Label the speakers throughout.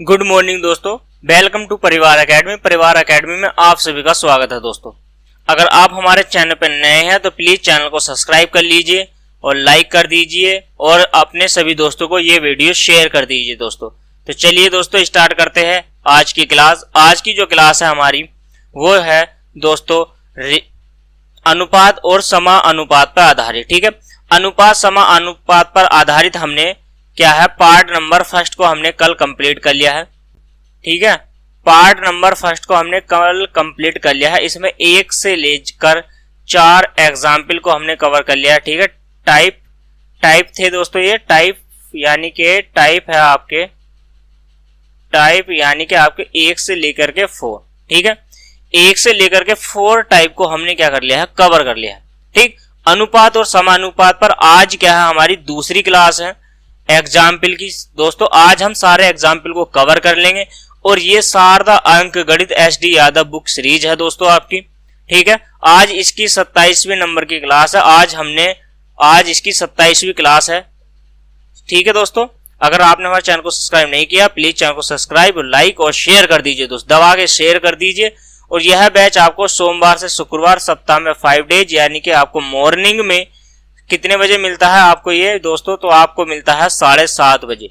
Speaker 1: Good morning दोस्तों, welcome to परिवार academy. परिवार एकेडमी में आप सभी का स्वागत है। दोस्तों, अगर आप हमारे चैनल पर नए हैं तो प्लीज चैनल को सब्सक्राइब कर लीजिए और लाइक कर दीजिए और अपने सभी दोस्तों को ये वीडियो शेयर कर दीजिए। दोस्तों, तो चलिए दोस्तों स्टार्ट करते हैं आज की क्लास। आज की जो क्लास है हमारी वो है दोस्तों अनुपात और समानुपात पर आधारित। ठीक है, अनुपात समानुपात पर आधारित हमने क्या है पार्ट नंबर फर्स्ट को हमने कल कंप्लीट कर लिया है। ठीक है, पार्ट नंबर फर्स्ट को हमने कल कंप्लीट कर लिया है। इसमें 1 से लेकर 4 एग्जाम्पल को हमने कवर कर लिया है। ठीक है, टाइप थे दोस्तों, ये टाइप यानी कि टाइप है आपके टाइप यानी कि आपके 1 से लेकर के 4। ठीक है, 1 से लेकर के 4 टाइप को हमने क्या कर लिया है, कवर कर लिया है। ठीक, अनुपात और समानुपात पर आज क्या है हमारी दूसरी क्लास है एग्जाम्पल की। दोस्तों, आज हम सारे एग्जाम्पल को कवर कर लेंगे और ये शारदा अंक गणित SD यादव बुक सीरीज है दोस्तों आपकी। ठीक है, आज इसकी 27वें नंबर की क्लास है। आज इसकी 27वीं क्लास है। ठीक है दोस्तों, अगर आपने हमारे चैनल को सब्सक्राइब नहीं किया प्लीज चैनल को सब्सक्राइब, लाइक और शेयर कर दीजिए। दोस्तों, दबा के शेयर कर दीजिए। और यह बैच आपको सोमवार से शुक्रवार सप्ताह में 5 डेज यानी कि आपको मॉर्निंग में कितने बजे मिलता है आपको ये दोस्तों, तो आपको मिलता है 7:30 बजे,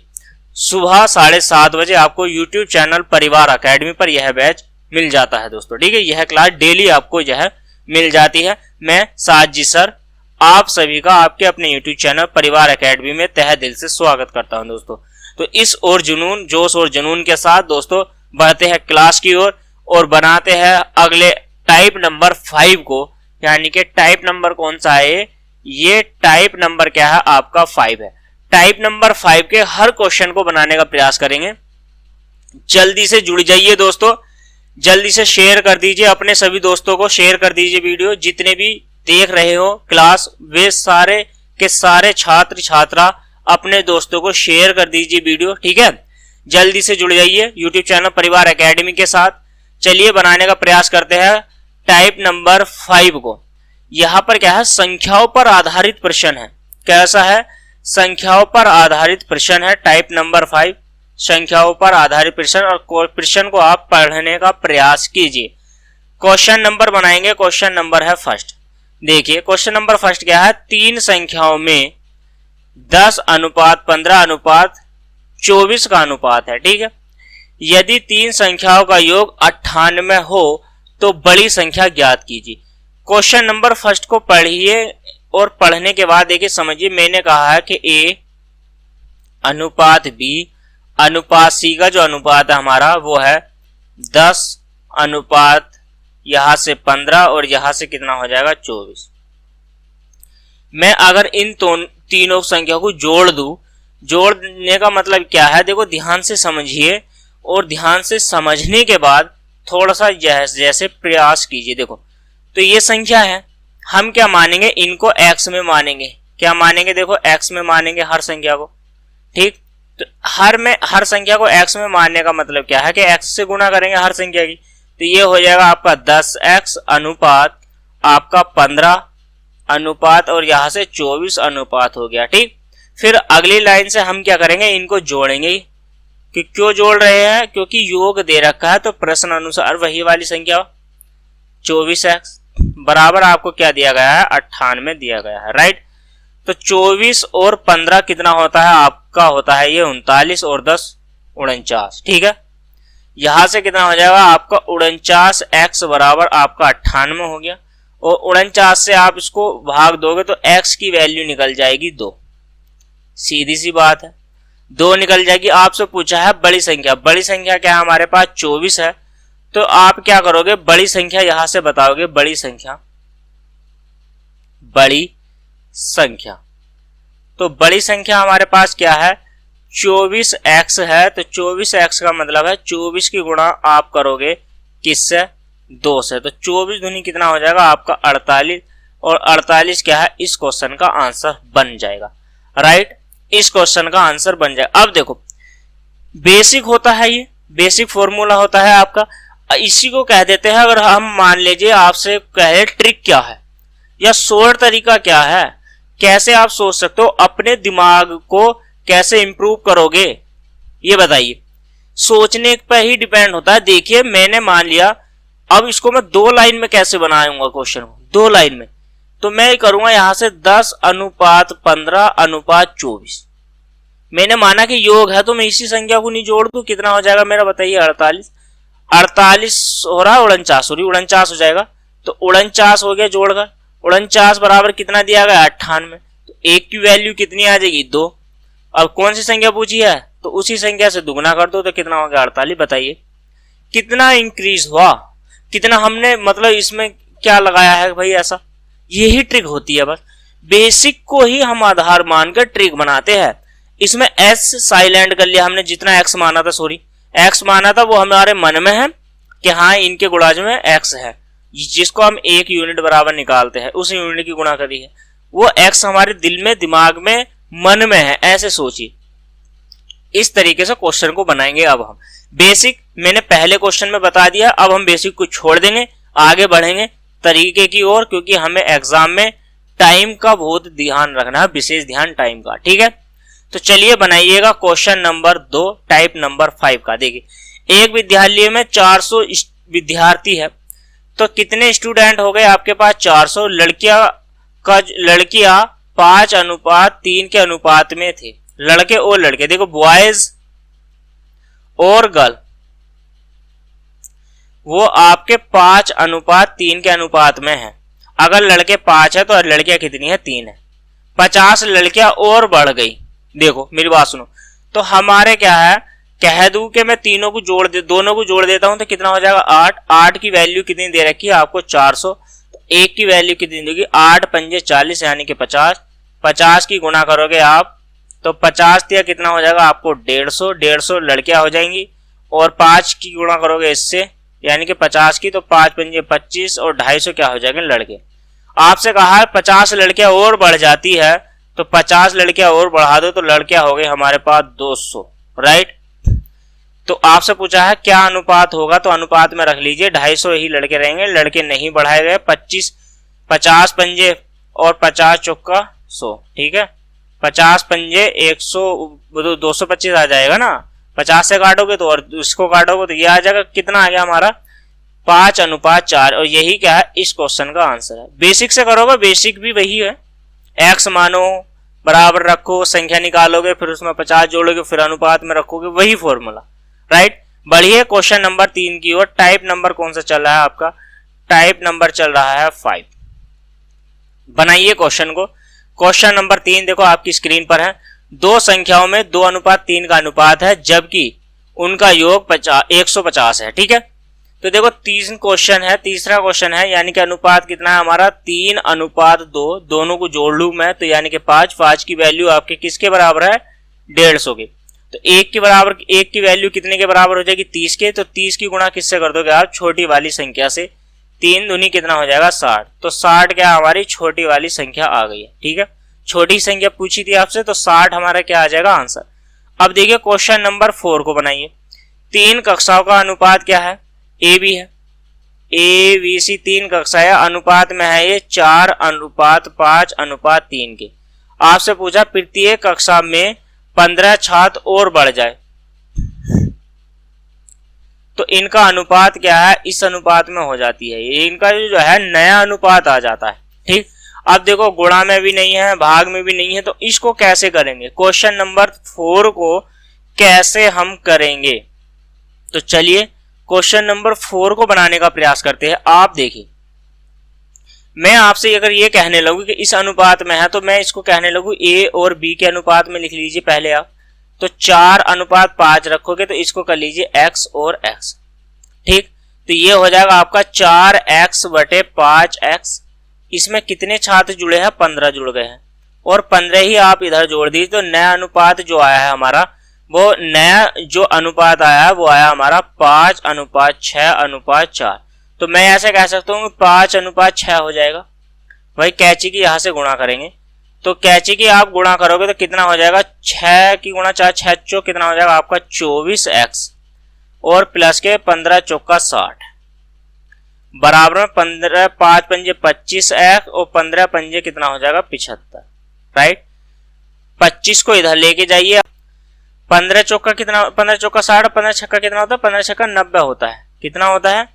Speaker 1: सुबह 7:30 बजे आपको YouTube चैनल परिवार एकेडमी पर यह बैच मिल जाता है दोस्तों। ठीक है, यह क्लास डेली आपको यह मिल जाती है। मैं साजिद सर आप सभी का आपके अपने YouTube चैनल परिवार एकेडमी में तहे दिल से स्वागत करता हूं दोस्तों। तो इस और जुनून, जोश और जुनून के साथ दोस्तों बढ़ते हैं क्लास की ओर और बनाते हैं अगले टाइप नंबर 5 को। यानी कि टाइप नंबर कौन सा है, ये टाइप नंबर क्या है आपका 5 है। टाइप नंबर 5 के हर क्वेश्चन को बनाने का प्रयास करेंगे। जल्दी से जुड़ जाइए दोस्तों, जल्दी से शेयर कर दीजिए, अपने सभी दोस्तों को शेयर कर दीजिए। वीडियो जितने भी देख रहे हो क्लास, वे सारे के सारे छात्र छात्रा अपने दोस्तों को शेयर कर दीजिए वीडियो। ठीक है, जल्दी से जुड़ जाइए YouTube चैनल परिवार एकेडमी के साथ। चलिए बनाने का प्रयास करते हैं टाइप नंबर 5 को। यहां पर क्या है, संख्याओं पर आधारित प्रश्न है। कैसा है, संख्याओं पर आधारित प्रश्न है टाइप नंबर 5, संख्याओं पर आधारित प्रश्न। और प्रश्न को आप पढ़ने का प्रयास कीजिए। क्वेश्चन नंबर बनाएंगे, क्वेश्चन नंबर है फर्स्ट। देखिए क्वेश्चन नंबर फर्स्ट क्या है, 3 संख्याओं में 10:15:24 का अनुपात है। ठीक है, यदि 3 संख्याओं का योग 98 हो तो बड़ी संख्या ज्ञात कीजिए। क्वेश्चन नंबर फर्स्ट को पढ़िए और पढ़ने के बाद देखिए समझिए। मैंने कहा है कि A अनुपात B अनुपात C का जो अनुपात है हमारा वो है 10 अनुपात यहां से 15 और यहां से कितना हो जाएगा 24। मैं अगर इन तीनों संख्याओं को जोड़ दूं, जोड़ने का मतलब क्या है, देखो ध्यान से समझिए और ध्यान से समझने के बाद थोड़ा सा जैसे प्रयास कीजिए। देखो तो ये संख्या है, हम क्या मानेंगे, इनको x में मानेंगे। क्या मानेंगे, देखो x में मानेंगे हर संख्या को। ठीक, तो हर संख्या को x में मानने का मतलब क्या है कि x से गुणा करेंगे हर संख्या की। तो ये हो जाएगा आपका 10x अनुपात आपका 15 अनुपात और यहां से 24 अनुपात हो गया। ठीक, फिर अगली लाइन से हम क्या करेंगे, इनको जोड़ेंगे। कि क्यों जोड़ रहे हैं, क्योंकि योग दे रखा है तो प्रश्न अनुसार वही वाली संख्या 24x बराबर आपको क्या दिया गया है, 98 दिया गया है। राइट, तो 24 और 15 कितना होता है आपका, होता है ये 39 और 10 49। ठीक है, यहां से कितना हो जाएगा आपका 49x बराबर आपका 98 हो गया। और 49 से आप इसको भाग दोगे तो x की वैल्यू निकल जाएगी 2। सीधी सी बात है, 2 निकल जाएगी। आपसे पूछा है बड़ी संख्या, बड़ी संख्या क्या है हमारे पास 24 है। तो आप क्या करोगे, बड़ी संख्या यहां से बताओगे, बड़ी संख्या तो बड़ी संख्या हमारे पास क्या है 24x है। तो 24x का मतलब है 24 की गुणा आप करोगे किससे, 2 से। तो 24 दूनी कितना हो जाएगा आपका 48 और 48 क्या है, इस क्वेश्चन का आंसर बन जाएगा। राइट, इस क्वेश्चन का आंसर बन जाएगा। अब देखो बेसिक होता है, ये बेसिक फॉर्मूला होता है आपका, इसी को कह देते हैं। अगर हम मान लीजिए आपसे कहे ट्रिक क्या है या शॉर्ट तरीका क्या है, कैसे आप सोच सकते हो, अपने दिमाग को कैसे इंप्रूव करोगे ये बताइए। सोचने पे ही डिपेंड होता है। देखिए मैंने मान लिया, अब इसको मैं 2 लाइन में कैसे बनाऊंगा क्वेश्चन को, 2 लाइन में, तो मैं करूंगा यहां से 10:15:24। मैंने माना कि योग है तो मैं इसी संख्या को नहीं जोड़ दूं, कितना हो जाएगा मेरा बताइए, 48 हो रहा है, 49 हो रही, 49 हो जाएगा। तो 49 हो गया जोड़कर, 49 बराबर कितना दिया गया, 98। तो एक की वैल्यू कितनी आ जाएगी, 2। अब कौन सी संख्या पूछी है, तो उसी संख्या से दुगना कर दो तो कितना हो गया, 48। बताइए कितना इंक्रीज हुआ, कितना हमने मतलब इसमें क्या लगाया है भाई, ऐसा यही ट्रिक होती है। बस बेसिक को ही हम आधार मानकर ट्रिक बनाते हैं। इसमें एस साइलेंट कर लिया हमने, जितना एक्स माना था, सॉरी एक्स माना था वो हमारे मन में है कि हाँ इनके गुणाज में एक्स है, जिसको हम 1 यूनिट बराबर निकालते हैं, उस यूनिट की गुणा करी है, वो एक्स हमारे दिल में, दिमाग में, मन में है, ऐसे सोचिए। इस तरीके से क्वेश्चन को बनाएंगे। अब हम बेसिक मैंने पहले क्वेश्चन में बता दिया, अब हम बेसिक को छोड़ देंगे, आगे बढ़ेंगे तरीके की ओर, क्योंकि हमें एग्जाम में टाइम का बहुत ध्यान रखना है, विशेष ध्यान टाइम का, ठीक है। तो चलिए बनाइएगा क्वेश्चन नंबर 2 टाइप नंबर 5 का। देखिए एक विद्यालय में 400 विद्यार्थी है, तो कितने स्टूडेंट हो गए आपके पास, 400। लड़कियां 5:3 के अनुपात में थे, लड़के और लड़के, देखो बॉयज और गर्ल वो आपके 5:3 के अनुपात में है। अगर लड़के 5 है तो लड़कियां कितनी है, 3 है। 50 लड़कियां और बढ़ गई, देखो मेरी बात सुनो, तो हमारे क्या है, कह दूं कि मैं दोनों को जोड़ देता हूं तो कितना हो जाएगा, 8 की वैल्यू कितनी दे रखी है आपको, 400। तो 1 की वैल्यू कितनी देगी, 8 पंजे 40 यानी कि 50। 50 की गुणा करोगे आप तो 50 दिया कितना हो जाएगा आपको, 150 लड़कियां हो जाएंगी, और 5 की गुणा करोगे इससे यानी कि 50 की, तो 5 पंजे 25 और 250 क्या हो जाएंगे लड़के। आपसे कहा है 50 लड़कियां और बढ़ जाती है, तो 50 लड़कियां और बढ़ा दो तो लड़कियां हो गई हमारे पास 200, राइट। तो आपसे पूछा है क्या अनुपात होगा, तो अनुपात में रख लीजिए 250 ही लड़के रहेंगे, लड़के नहीं बढ़ाए गए। 50 पंजे और 50 चौका 100, ठीक है। 50 पंजे 100, 225 आ जाएगा ना, 50 से काटोगे तो और इसको काटोगे तो ये आ जाएगा, कितना आ गया हमारा 5:4। और यही क्या है, इस क्वेश्चन का आंसर है। बेसिक से करोगे, बेसिक भी वही है, एक्स मानो बराबर रखो, संख्या निकालोगे, फिर उसमें 50 जोड़ोगे, फिर अनुपात में रखोगे, वही फॉर्मूला, राइट। बढ़िए क्वेश्चन नंबर 3 की ओर। टाइप नंबर कौन सा चल रहा है आपका, टाइप नंबर चल रहा है 5। बनाइए क्वेश्चन को। क्वेश्चन नंबर 3 देखो आपकी स्क्रीन पर है, दो संख्याओं में 2:3 का अनुपात है, जबकि उनका योग 150 है, ठीक है। तो देखो 3 क्वेश्चन है, तीसरा क्वेश्चन है, यानी कि अनुपात कितना है हमारा, 3:2। दोनों को जोड़ लू मैं तो यानी कि 5 की वैल्यू आपके किसके बराबर है, 150 के। तो 1 की वैल्यू कितने के बराबर हो जाएगी, 30 के। तो 30 की गुणा किससे कर दोगे आप, छोटी वाली संख्या से। 3 दूनी कितना हो जाएगा, 60। तो 60 क्या हमारी छोटी वाली संख्या आ गई है, ठीक है। छोटी संख्या पूछी थी आपसे, तो 60 हमारा क्या आ जाएगा आंसर। अब देखिए क्वेश्चन नंबर 4 को बनाइए। 3 कक्षाओं का अनुपात क्या है, ए बी है, ए बी सी 3 कक्षा है, अनुपात में है ये 4:5:3 के। आपसे पूछा प्रत्येक कक्षा में 15 छात्र और बढ़ जाए तो इनका अनुपात क्या है, इस अनुपात में हो जाती है, ये इनका जो है नया अनुपात आ जाता है, ठीक। अब देखो गुणा में भी नहीं है, भाग में भी नहीं है, तो इसको कैसे करेंगे, क्वेश्चन नंबर 4 को कैसे हम करेंगे। तो चलिए क्वेश्चन नंबर 4 को बनाने का प्रयास करते हैं। आप देखिए, मैं आपसे अगर ये कहने लगूं कि इस अनुपात में है, तो मैं इसको कहने लगूं ए और बी के अनुपात में लिख लीजिए पहले आप। तो 4:5 रखोगे तो इसको कर लीजिए x और x, ठीक। तो ये हो जाएगा आपका 4x/5x। इसमें कितने छात्र जुड़े हैं, 15 जुड़ गए हैं, और 15 ही आप इधर जोड़ दीजिए। तो नया अनुपात जो आया है हमारा, वो नया जो अनुपात आया है वो आया हमारा 5:6:4। तो मैं ऐसे कह सकता हूँ 5:6 हो जाएगा। भाई कैची की यहां से गुणा करेंगे, तो कैची की आप गुणा करोगे तो कितना हो जाएगा, 6 की गुणा 4 6 चौक कितना हो जाएगा आपका 24x, और प्लस के 15 चौका 60 बराबर में 15 5 पंजे 25x और 15 पंजे कितना हो जाएगा 75, राइट। 25 को इधर लेके जाइए, 15 चौका कितना, 15 चौका 60, 15 छक्का कितना होता है, 15 छक्का 90 होता है। कितना होता है,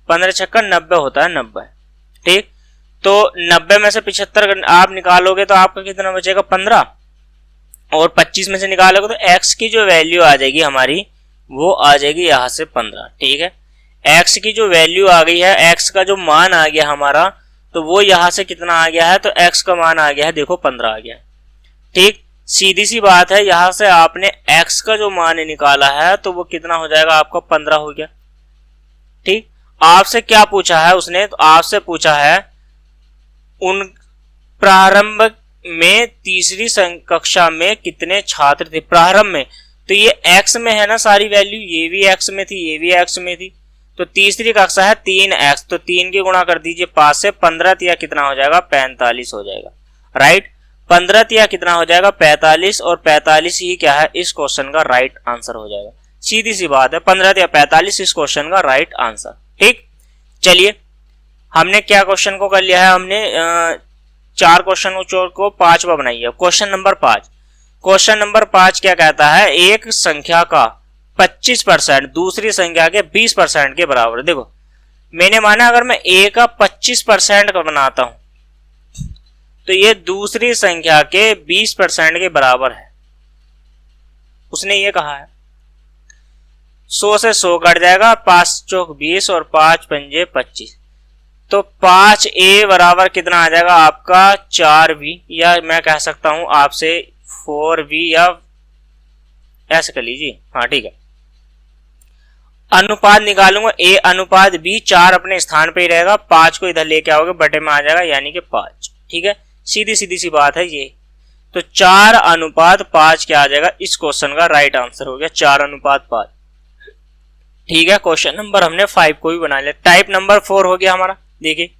Speaker 1: 15 छक्का 90 होता है, 90। ठीक, तो 90 में से 75 आप निकालोगे तो आपका कितना बचेगा, 15, और 25 में से निकालोगे तो x की जो वैल्यू आ जाएगी हमारी वो आ जाएगी यहाँ से 15। ठीक है, x की जो वैल्यू आ गई है, x का जो मान आ गया हमारा, तो वो यहाँ से कितना आ गया है, तो x का मान आ गया है, देखो 15 आ गया। ठीक, सीधी सी बात है, यहां से आपने x का जो मान निकाला है तो वो कितना हो जाएगा आपका, 15 हो गया। ठीक, आपसे क्या पूछा है उसने, तो आपसे पूछा है उन प्रारंभ में तीसरी कक्षा में कितने छात्र थे, प्रारंभ में, तो ये x में है ना सारी वैल्यू, ये भी x में थी, ये भी x में थी, तो तीसरी कक्षा है 3x, तो 3 की गुणा कर दीजिए 5 से, 15 तिया कितना हो जाएगा, 45 हो जाएगा। राइट, 15 तिया कितना हो जाएगा, 45, और 45 ही क्या है, इस क्वेश्चन का राइट आंसर हो जाएगा। सीधी सी बात है, 15 तिया 45 इस क्वेश्चन का राइट आंसर। ठीक, चलिए हमने क्या क्वेश्चन को कर लिया है, हमने 4 क्वेश्चन को 5वां बनाई है। क्वेश्चन नंबर 5, क्वेश्चन नंबर 5 क्या कहता है, एक संख्या का 25% दूसरी संख्या के 20% के बराबर। देखो मैंने माना अगर मैं a का 25% का बनाता हूं तो ये दूसरी संख्या के 20% के बराबर है। उसने ये कहा है 100 से 100 कट जाएगा, 5 चौक 20 और 5 पंजे 25, तो 5a बराबर कितना आ जाएगा आपका 4b, या मैं कह सकता हूं आपसे 4b, या ऐसे कर लीजिए। हाँ ठीक है, अनुपात निकालूंगा a अनुपात b, 4 अपने स्थान पे ही रहेगा, 5 को इधर लेके आओगे बटे में आ जाएगा, यानी कि 5। ठीक है, सीधी सीधी सी बात है ये, तो 4 अनुपात 5 क्या आ जाएगा, इस क्वेश्चन का राइट आंसर हो गया 4 अनुपात 5। ठीक है, क्वेश्चन नंबर हमने 5 को भी बना लिया। टाइप नंबर 4 हो गया हमारा, देखिए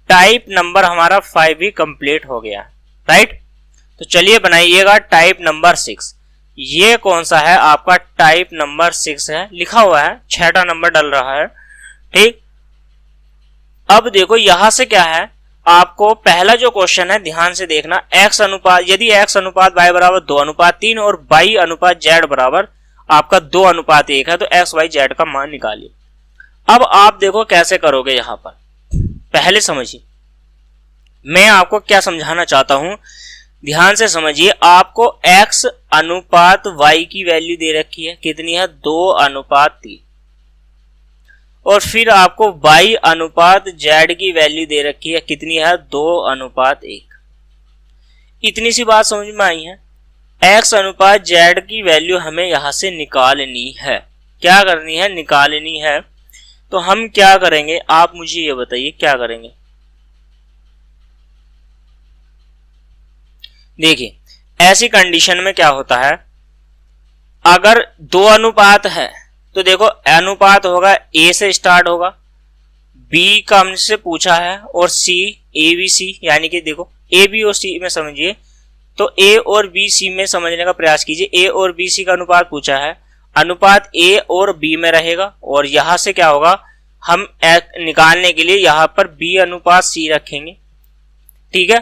Speaker 1: टाइप नंबर हमारा 5 भी कंप्लीट हो गया। राइट, तो चलिए बनाइएगा टाइप नंबर 6। ये कौन सा है आपका, टाइप नंबर 6 है, लिखा हुआ है 6वां नंबर डल रहा है। ठीक, अब देखो यहां से क्या है, आपको पहला जो क्वेश्चन है ध्यान से देखना, x अनुपात, यदि x अनुपात y बराबर 2 अनुपात 3 और y अनुपात z बराबर आपका 2 अनुपात 1 है, तो x y z का मान निकालिए। अब आप देखो कैसे करोगे, यहां पर पहले समझिए मैं आपको क्या समझाना चाहता हूं, ध्यान से समझिए। आपको x अनुपात y की वैल्यू दे रखी है, कितनी है 2 अनुपात 3, और फिर आपको y अनुपात z की वैल्यू दे रखी है, कितनी है 2 अनुपात 1। इतनी सी बात समझ में आई है। x अनुपात z की वैल्यू हमें यहां से निकालनी है, क्या करनी है, निकालनी है। तो हम क्या करेंगे, आप मुझे ये बताइए क्या करेंगे। देखिए ऐसी कंडीशन में क्या होता है, अगर 2 अनुपात है तो देखो अनुपात होगा a से स्टार्ट होगा, b का हमसे पूछा है, और c a b c, यानी कि देखो a b और c में समझिए, तो a और b c में समझने का प्रयास कीजिए। a और b c का अनुपात पूछा है, अनुपात a और b में रहेगा, और यहां से क्या होगा, हम निकालने के लिए यहां पर b अनुपात c रखेंगे। ठीक है,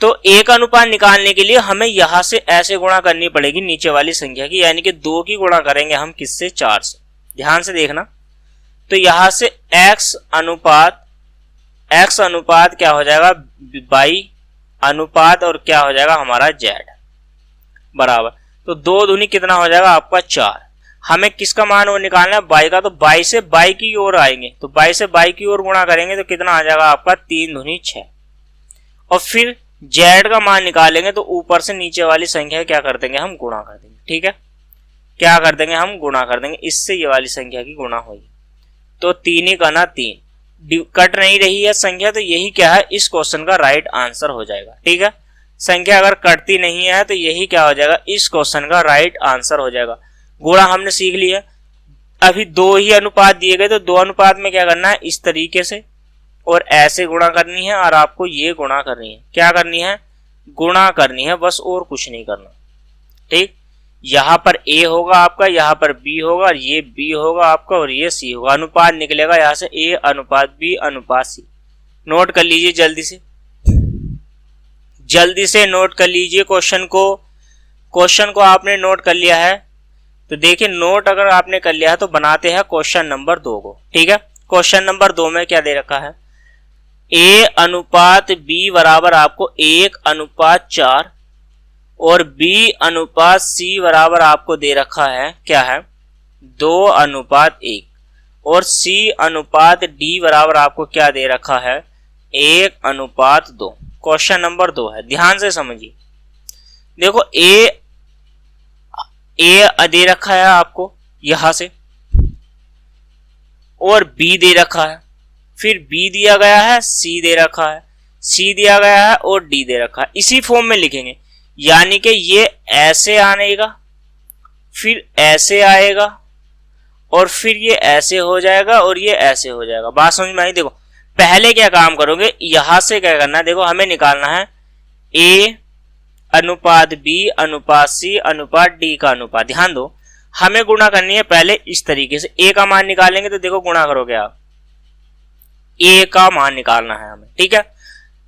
Speaker 1: तो एक अनुपात निकालने के लिए हमें यहां से ऐसे गुणा करनी पड़ेगी नीचे वाली संख्या की, यानी कि 2 की गुणा करेंगे हम किससे, 4 से। ध्यान से देखना, तो यहां से x अनुपात क्या हो जाएगा, y अनुपात, और क्या हो जाएगा हमारा z बराबर, तो 2 दूनी कितना हो जाएगा आपका 4। हमें किसका मान वो निकालना है, y का, तो y से y की ओर आएंगे, तो y से y की ओर गुणा करेंगे तो कितना आ जाएगा आपका 3 दूनी 6, और फिर z का मान निकालेंगे तो ऊपर से नीचे वाली संख्या क्या कर देंगे, हम गुणा कर देंगे। ठीक है, क्या कर देंगे, हम गुणा कर देंगे, इससे ये वाली संख्या की गुणा होगी, तो 3 ही का 3 कट नहीं रही है संख्या, तो यही क्या है, इस क्वेश्चन का राइट आंसर हो जाएगा। ठीक है, संख्या अगर कटती नहीं है तो यही क्या हो जाएगा, इस क्वेश्चन का राइट आंसर हो जाएगा। गुणा हमने सीख लिया, अभी 2 ही अनुपात दिए गए, तो 2 अनुपात में क्या करना है, इस तरीके से और ऐसे गुणा करनी है, और आपको ये गुणा करनी है, क्या करनी है, गुणा करनी है, बस और कुछ नहीं करना। ठीक, यहां पर a होगा आपका, यहां पर b होगा, और ये b होगा आपका, और ये c होगा, अनुपात निकलेगा यहां से a अनुपात b अनुपात c। नोट कर लीजिए जल्दी से नोट कर लीजिए क्वेश्चन को आपने नोट कर लिया है, तो देखिए नोट अगर आपने कर लिया है तो बनाते हैं क्वेश्चन नंबर 2 को। ठीक है, क्वेश्चन नंबर 2 में क्या दे रखा है, A अनुपात B बराबर आपको 1:4 और B अनुपात C बराबर आपको दे रखा है क्या है 2:1 और C अनुपात D बराबर आपको क्या दे रखा है 1:2। क्वेश्चन नंबर 2 है, ध्यान से समझिए। देखो A दे रखा है आपको यहां से और B दे रखा है, फिर B दिया गया है, C दे रखा है, C दिया गया है और D दे रखा है। इसी फॉर्म में लिखेंगे, यानी कि ये ऐसे आएगा, फिर ऐसे आएगा और फिर ये ऐसे हो जाएगा और ये ऐसे हो जाएगा। बात समझ में आई? देखो पहले क्या काम करोगे, यहां से क्या करना है, देखो हमें निकालना है A अनुपात B अनुपात C अनुपात D का अनुपात। ध्यान दो, हमें गुणा करनी है पहले इस तरीके से। A का मान निकालेंगे तो देखो गुणा करोगे आप, A का मान निकालना है हमें। ठीक है,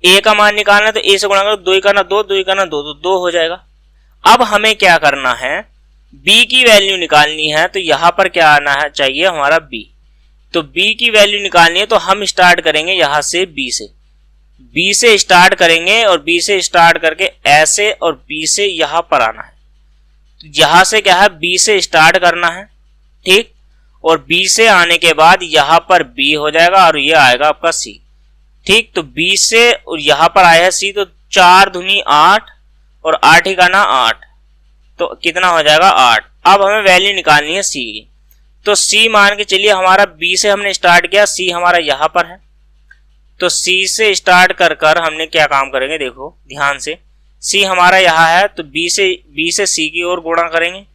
Speaker 1: A का मान निकालना है तो A से गुणा करो, 2 का ना 2, 2 का ना 2, तो 2 हो जाएगा। अब हमें क्या करना है, B की वैल्यू निकालनी है, तो यहां पर क्या आना है चाहिए हमारा B। तो B की वैल्यू निकालनी है तो हम स्टार्ट करेंगे यहां से B से स्टार्ट करेंगे और B से स्टार्ट करके ऐसे और B से यहां पर आना है। तो यहां से क्या है B से स्टार्ट करना है, ठीक, और B से आने के बाद यहां पर B हो जाएगा और ये आएगा आपका C। ठीक, तो B से और यहां पर आया है C, तो 4 दूनी 8 और 8 ही का ना 8, तो कितना हो जाएगा 8। अब हमें वैल्यू निकालनी है C की, तो C मान के चलिए हमारा B से हमने स्टार्ट किया, C हमारा यहां पर है, तो C से स्टार्ट कर हमने क्या काम करेंगे, देखो ध्यान से, C हमारा यहाँ है तो B से C की ओर गुणा करेंगे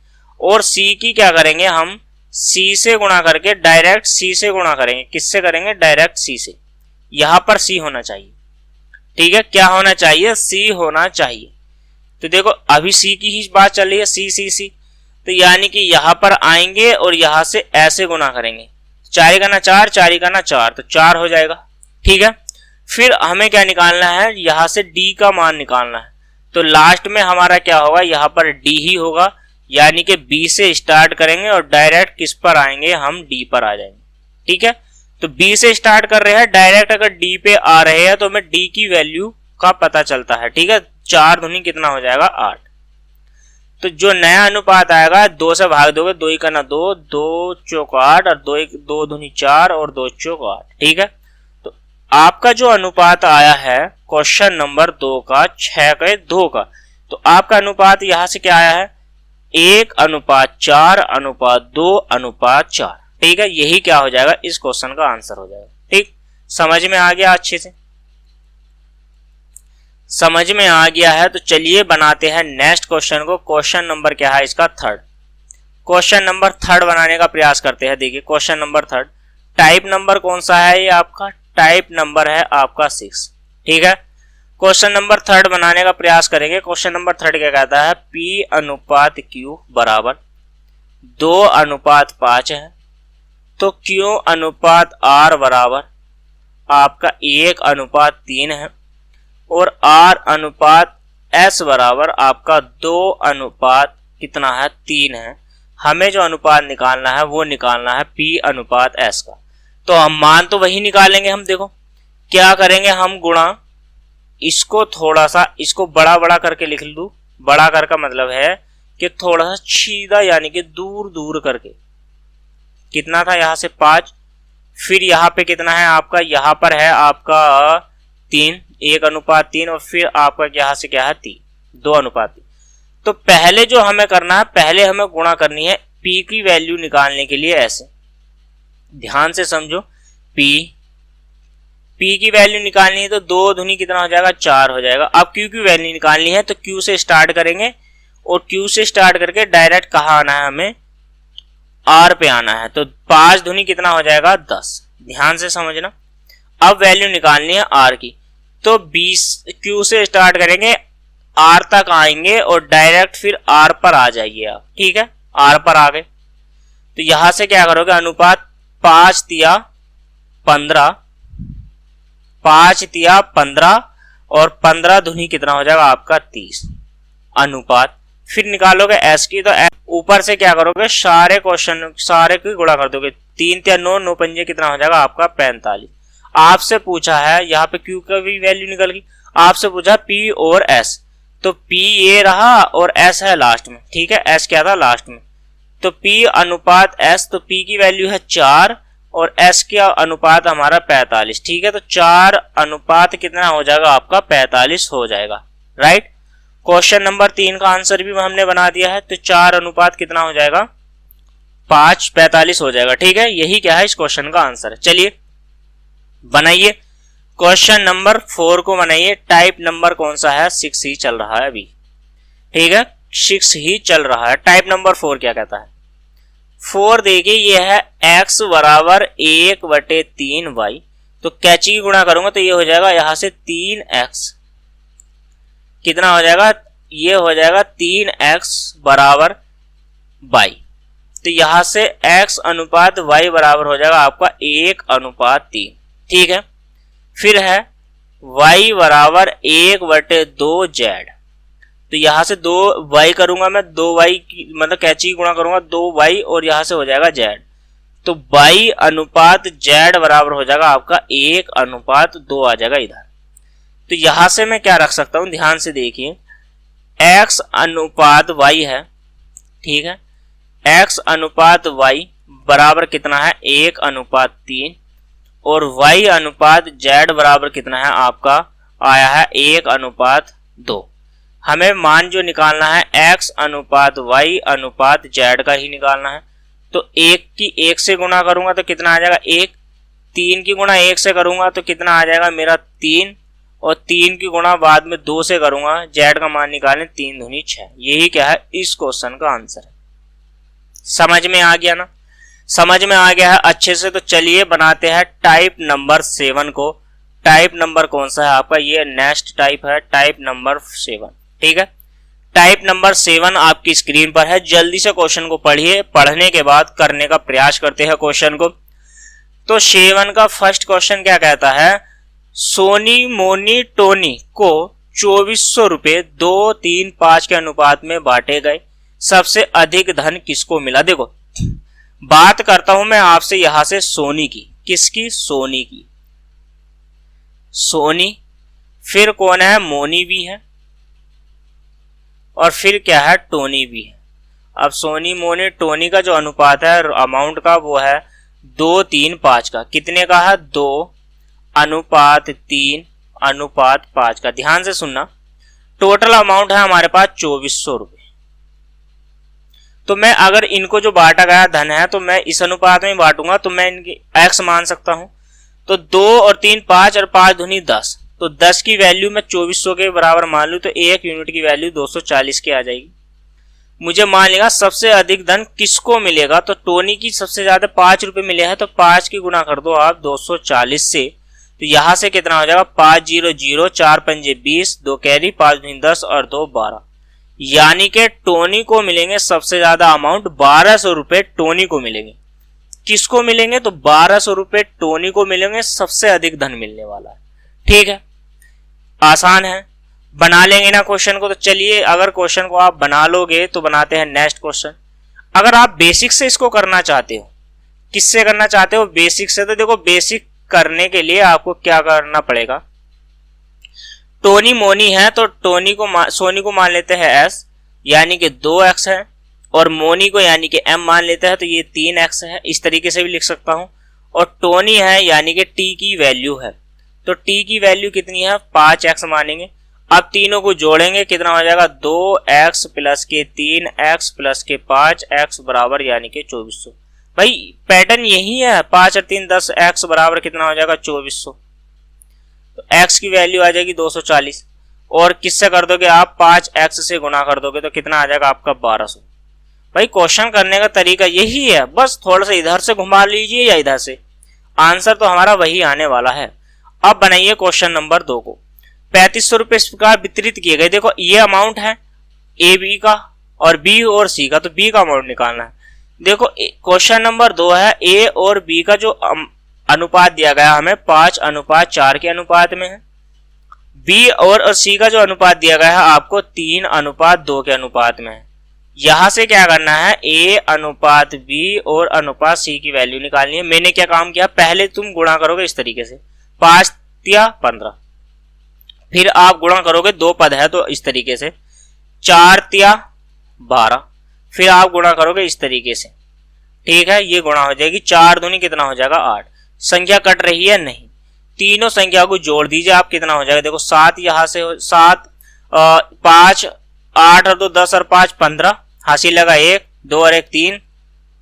Speaker 1: और C की क्या करेंगे हम C से गुणा करके डायरेक्ट C से गुणा करेंगे। किससे करेंगे, डायरेक्ट C से। यहां पर C होना चाहिए, ठीक है, क्या होना चाहिए, C होना चाहिए। तो देखो अभी C की ही बात चल रही है, C, तो यानी कि यहां पर आएंगे और यहां से ऐसे गुणा करेंगे, 4 का ना 4, 4 का ना 4, तो 4 हो जाएगा। ठीक है, फिर हमें क्या निकालना है, यहां से D का मान निकालना है, तो लास्ट में हमारा क्या होगा, यहां पर D ही होगा, यानी कि B से स्टार्ट करेंगे और डायरेक्ट किस पर आएंगे, हम D पर आ जाएंगे। ठीक है, तो B से स्टार्ट कर रहे हैं, डायरेक्ट अगर D पे आ रहे हैं तो हमें D की वैल्यू का पता चलता है। ठीक है, 4 दूनी कितना हो जाएगा 8, तो जो नया अनुपात आएगा 2 से भाग दोगे, 2 का ना 2, 2 चौक 8 और 2 दूनी 4 और 2 चौक 8। ठीक है, तो आपका जो अनुपात आया है क्वेश्चन नंबर 2 का 6:2 का, तो आपका अनुपात यहां से क्या आया है 1:4:2:4। ठीक है, यही क्या हो जाएगा, इस क्वेश्चन का आंसर हो जाएगा। ठीक, समझ में आ गया, अच्छे से समझ में आ गया है। तो चलिए बनाते हैं नेक्स्ट क्वेश्चन को। क्वेश्चन नंबर क्या है इसका 3rd, क्वेश्चन नंबर 3rd बनाने का प्रयास करते हैं। देखिए question number 3rd, type number कौन सा है, ये आपका टाइप नंबर है आपका 6। ठीक है, क्वेश्चन नंबर 3rd बनाने का प्रयास करेंगे। क्वेश्चन नंबर 3rd क्या कहता है, P अनुपात Q बराबर 2:5 है, तो Q अनुपात R बराबर आपका 1:3 है और R अनुपात S बराबर आपका 2 कितना है 3 है। हमें जो अनुपात निकालना है वो निकालना है P अनुपात S का। तो हम मान तो वही निकालेंगे, हम देखो क्या करेंगे, हम गुणा इसको थोड़ा सा इसको बड़ा बड़ा करके लिख लूं। बड़ा कर का मतलब है कि थोड़ा सा सीधा, यानी कि दूर दूर करके। कितना था यहाँ से 5, फिर यहाँ पे कितना है आपका, यहाँ पर है आपका 3, 1:3 और फिर आपका यहाँ से क्या है 3, 2:3। तो पहले जो हमें करना है, पहले हमें गुणा करनी है P की वैल्यू निकालने के लिए। ऐसे ध्यान से समझो, P की वैल्यू निकालनी है तो 2 दूनी कितना हो जाएगा 4 हो जाएगा। अब Q की वैल्यू निकालनी है तो Q से स्टार्ट करेंगे और Q से स्टार्ट करके डायरेक्ट कहाँ आना है, हमें R पे आना है। तो 5 दूनी कितना हो जाएगा 10। ध्यान से समझना। अब वैल्यू निकालनी है R की, तो 20 Q से स्टार्ट करेंगे, R तक आएंगे और डायरेक्ट फिर R पर आ जाइए आप। ठीक है, R पर आ गए तो यहां से क्या करोगे, अनुपात 5 तिया 15, 5 तिया 15 और 15 दूनी कितना हो जाएगा आपका 30 अनुपात। फिर निकालोगे S की, तो ऊपर से क्या करोगे, सारे क्वेश्चन सारे की गुणा कर दोगे। 3 × 9, 9 पंजे कितना हो जाएगा आपका 45। आपसे पूछा है यहाँ पे Q का भी वैल्यू निकल गई। आपसे पूछा P और S, तो P ये रहा और S है लास्ट में, ठीक है, S क्या था लास्ट में, तो P अनुपात S, तो P की वैल्यू है 4 और S का अनुपात हमारा 45, ठीक है। तो 4 अनुपात कितना हो जाएगा आपका 45 हो जाएगा, राइट। क्वेश्चन नंबर 3 का आंसर भी हमने बना दिया है, तो 4 अनुपात कितना हो जाएगा 5, 45 हो जाएगा, ठीक है। यही क्या है इस क्वेश्चन का आंसर है। चलिए बनाइए क्वेश्चन नंबर 4 को बनाइए। टाइप नंबर कौन सा है, 6 ही चल रहा है अभी, ठीक है, 6 ही चल रहा है। टाइप नंबर 4 क्या कहता है, 4 देखिए ये है x बराबर 1/3y, तो कैची की गुणा करूंगा तो ये हो जाएगा यहां से 3x, कितना हो जाएगा, ये हो जाएगा 3x बराबर y, तो यहां से x अनुपात y बराबर हो जाएगा आपका 1/3, ठीक है। फिर है y बराबर 1/2z, तो यहां से 2y करूंगा मैं, 2y की मतलब कैची की गुणा करूंगा 2y और यहां से हो जाएगा z, तो y अनुपात z बराबर हो जाएगा आपका 1/2 आ जाएगा इधर। तो यहां से मैं क्या रख सकता हूं, ध्यान से देखिए, x अनुपात y है, ठीक है, x अनुपात y बराबर कितना है 1/3 और y अनुपात z बराबर कितना है आपका आया है 1/2। हमें मान जो निकालना है x अनुपात y अनुपात z का ही निकालना है। तो 1 की 1 से गुणा करूंगा तो कितना आ जाएगा 1, 3 की गुणा 1 से करूंगा तो कितना आ जाएगा मेरा 3, और 3 की गुणा बाद में 2 से करूंगा, z का मान निकालें 3 दूनी 6। यही क्या है इस क्वेश्चन का आंसर है। समझ में आ गया ना, समझ में आ गया है अच्छे से। तो चलिए बनाते हैं टाइप नंबर 7 को। टाइप नंबर कौन सा है आपका, ये नेक्स्ट टाइप है, टाइप नंबर 7, ठीक है। टाइप नंबर 7 आपकी स्क्रीन पर है, जल्दी से क्वेश्चन को पढ़िए, पढ़ने के बाद करने का प्रयास करते हैं क्वेश्चन को। तो 7 का फर्स्ट क्वेश्चन क्या कहता है, सोनी मोनी टोनी को 2400 रुपए 2, 3, 5 के अनुपात में बांटे गए, सबसे अधिक धन किसको मिला। देखो बात करता हूं मैं आपसे यहां से सोनी की, किसकी, सोनी की, सोनी, फिर कौन है, मोनी भी है, और फिर क्या है, टोनी भी है। अब सोनी मोनी टोनी का जो अनुपात है अमाउंट का वो है 2, 3, 5 का, कितने का है 2:3:5 का। ध्यान से सुनना, टोटल अमाउंट है हमारे पास 2400 रुपए। तो मैं अगर इनको जो बांटा गया धन है तो मैं इस अनुपात में बांटूंगा, तो मैं इनकी x मान सकता हूं। तो 2 और 3 5 और 5 दूनी 10, तो 10 की वैल्यू मैं 2400 के बराबर मान लूं तो 1 यूनिट की वैल्यू 240 की आ जाएगी। मुझे मान लेगा सबसे अधिक धन किसको मिलेगा, तो टोनी की सबसे ज्यादा 5 रुपए मिले हैं, तो 5 की गुणा कर दो आप 240 से, तो यहां से कितना हो जाएगा 5 0 0, 4 पंजे 20, 2 कैरी, 5 दूनी 10 और 2 12, यानी कि टोनी को मिलेंगे सबसे ज्यादा अमाउंट 1200 रुपए टोनी को मिलेंगे। किसको मिलेंगे, तो 1200 रुपए टोनी को मिलेंगे, सबसे अधिक धन मिलने वाला है, ठीक है। आसान है, बना लेंगे ना क्वेश्चन को। तो चलिए अगर क्वेश्चन को आप बना लोगे तो बनाते हैं नेक्स्ट क्वेश्चन। अगर आप बेसिक से इसको करना चाहते हो, किससे करना चाहते हो, बेसिक से, तो देखो बेसिक करने के लिए आपको क्या करना पड़ेगा, टोनी मोनी है तो सोनी को मान लेते हैं s यानी कि 2x है, और मोनी को यानी कि m मान लेते हैं तो ये 3x है, इस तरीके से भी लिख सकता हूं। और टोनी है यानी कि t की वैल्यू है, तो t की वैल्यू कितनी है 5x मानेंगे। अब तीनों को जोड़ेंगे कितना हो जाएगा 2x प्लस के 3x प्लस के 5x बराबर यानी कि 2400। भाई पैटर्न यही है, 5 और 3 10, x बराबर कितना हो जाएगा 2400, तो x की वैल्यू आ जाएगी 240, और किससे कर दोगे आप 5x से गुणा कर दोगे तो कितना आ जाएगा आपका 1200। भाई क्वेश्चन करने का तरीका यही है, बस थोड़ा सा इधर से घुमा लीजिए या इधर से, आंसर तो हमारा वही आने वाला है। अब बनाइए क्वेश्चन नंबर 2 को। 3500 रुपए इस प्रकार वितरित किए गए। देखो ये अमाउंट है ए बी का और बी और सी का, तो बी का अमाउंट निकालना है। देखो क्वेश्चन नंबर 2 है, ए और बी का जो अनुपात दिया गया हमें 5:4 के अनुपात में है, बी और सी का जो अनुपात दिया गया है आपको 3:2 के अनुपात में है। यहां से क्या करना है, A अनुपात B और अनुपात C की वैल्यू निकालनी है। मैंने क्या काम किया, पहले तुम गुणा करोगे इस तरीके से 5 या 15, फिर आप गुणा करोगे, दो पद है तो इस तरीके से 4 या 12, फिर आप गुणा करोगे इस तरीके से, ठीक है। ये गुणा हो जाएगी, 4 दूनी कितना हो जाएगा 8। संख्या कट रही है नहीं, तीनों संख्या को जोड़ दीजिए आप, कितना हो जाएगा, देखो 7 यहां से 7 5 8 और 2 10 और 5 15, हासिल लगा 1 2 और 1 3,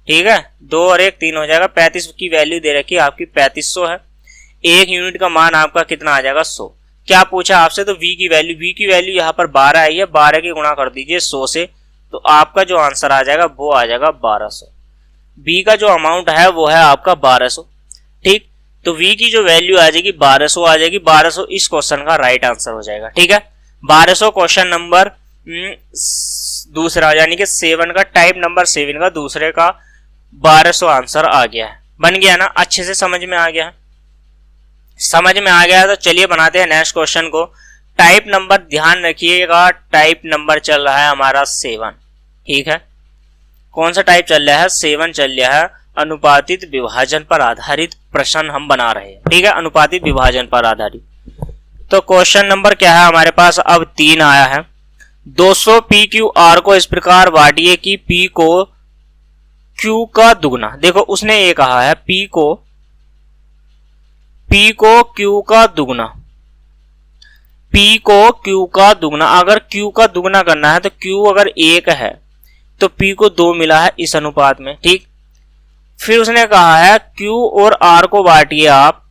Speaker 1: ठीक है, 2 और 1 3 हो जाएगा। 35 की वैल्यू दे रखी है आपकी 3500 है। 1 यूनिट का मान आपका कितना आ जाएगा 100। क्या पूछा आपसे, तो v की वैल्यू यहाँ पर 12 आई है, 12 की गुणा कर दीजिए 100 से, तो आपका जो आंसर आ जाएगा वो आ जाएगा 1200। b का जो अमाउंट है वो है आपका 1200, ठीक। तो v की जो वैल्यू आ जाएगी 1200 आ जाएगी। 1200 इस क्वेश्चन का राइट आंसर हो जाएगा, ठीक है। 1200 क्वेश्चन नंबर दूसरा यानी कि 7 का, टाइप नंबर 7 का दूसरे का 1200 आंसर आ गया है। बन गया ना, अच्छे से समझ में आ गया है, समझ में आ गया। तो चलिए बनाते हैं नेक्स्ट क्वेश्चन को। टाइप नंबर ध्यान रखिएगा, टाइप नंबर चल रहा है हमारा 7, ठीक है। कौन सा टाइप चल रहा है, 7 चल रहा है। अनुपातित विभाजन पर आधारित प्रश्न हम बना रहे हैं, ठीक है, अनुपातित विभाजन पर आधारित। तो क्वेश्चन नंबर क्या है हमारे पास, अब 3 आया है। 200 PQR को इस प्रकार बांटिए कि P को Q का दुगना, देखो उसने ये कहा है P को Q का दुगना, P को Q का दुगना। अगर Q का दुगना करना है तो Q अगर 1 है तो P को 2 मिला है इस अनुपात में, ठीक। फिर उसने कहा है Q और R को बांटिए आप,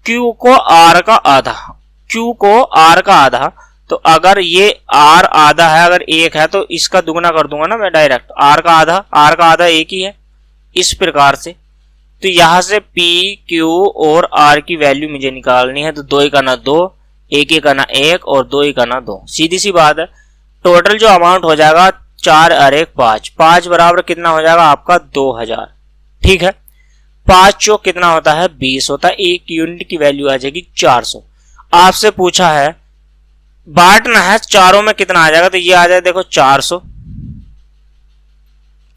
Speaker 1: Q को R का आधा, Q को R का आधा। तो अगर ये R आधा है, अगर 1 है तो इसका दुगना कर दूंगा ना मैं डायरेक्ट, R का आधा 1 ही है, इस प्रकार से। तो यहां से P, Q और R की वैल्यू मुझे निकालनी है। तो 2 का ना 2, 1 का ना 1 और 2 का ना 2, सीधी सी बात है। टोटल जो अमाउंट हो जाएगा 4 और 1 5, 5 बराबर कितना हो जाएगा आपका 2000, ठीक है। 5 चौक कितना होता है 20 होता है, 1 यूनिट की वैल्यू आ जाएगी 400। आपसे पूछा है बांटना है चारों में, कितना आ जाएगा, तो ये आ जाएगा देखो 400,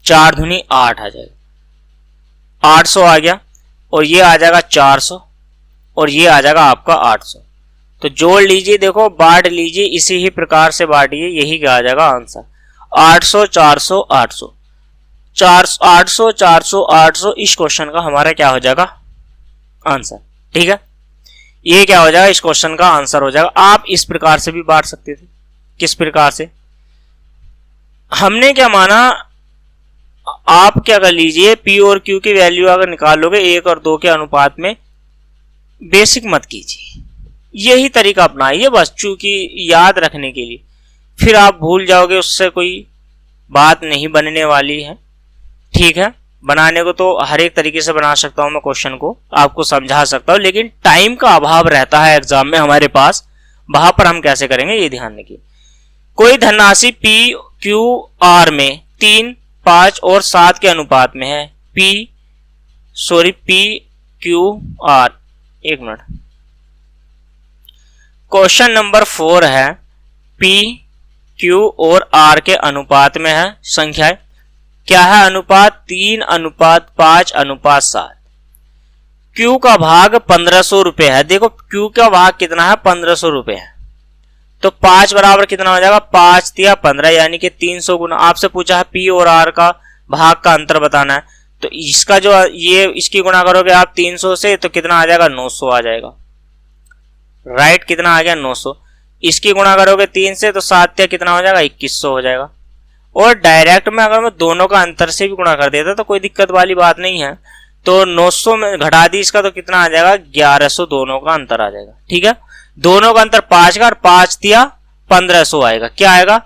Speaker 1: 4 दूनी 8 आ जाएगा, 800 आ गया, और ये आ जाएगा 400 और ये आ जाएगा आपका 800। तो जोड़ लीजिए, देखो बांट लीजिए, इसी ही प्रकार से बांटिए, यही क्या आ जाएगा आंसर 800 400 800 800 400 800। इस क्वेश्चन का हमारा क्या हो जाएगा आंसर, ठीक है। ये क्या हो जाएगा, इस क्वेश्चन का आंसर हो जाएगा। आप इस प्रकार से भी बांट सकते थे, किस प्रकार से, हमने क्या माना, आप क्या कर लीजिए, P और Q की वैल्यू अगर निकालोगे 1 और 2 के अनुपात में, बेसिक मत कीजिए, यही तरीका अपनाइए बस, चूंकि याद रखने के लिए, फिर आप भूल जाओगे, उससे कोई बात नहीं बनने वाली है, ठीक है। बनाने को तो हर एक तरीके से बना सकता हूं मैं क्वेश्चन को, आपको समझा सकता हूं, लेकिन टाइम का अभाव रहता है एग्जाम में हमारे पास, वहां पर हम कैसे करेंगे ये ध्यान रखिए। कोई धनराशि P Q R में 3 5 और 7 के अनुपात में है, P Q R, एक मिनट, क्वेश्चन नंबर 4 है, P Q और R के अनुपात में है संख्याएं, क्या है अनुपात 3 अनुपात 5 अनुपात 7। Q का भाग 1500 रुपए है, देखो Q का भाग कितना है 1500 रुपए है, तो 5 बराबर कितना हो जाएगा 5 या 15 यानी कि 300 गुना। आपसे पूछा है P और R का भाग का अंतर बताना है, तो इसका जो ये इसकी गुणा करोगे आप 300 से तो कितना आ जाएगा 900 आ जाएगा, राइट, कितना आ गया 900। इसकी गुणा करोगे 3 से तो 7 या कितना हो जाएगा 2100 हो जाएगा। और डायरेक्ट में अगर मैं दोनों का अंतर से भी गुणा कर देता तो कोई दिक्कत वाली बात नहीं है, तो 900 में घटा दी इसका तो कितना आ जाएगा 1100, दोनों का अंतर आ जाएगा, ठीक है। दोनों का अंतर 5 का, और 5 या 1500 आएगा, क्या आएगा,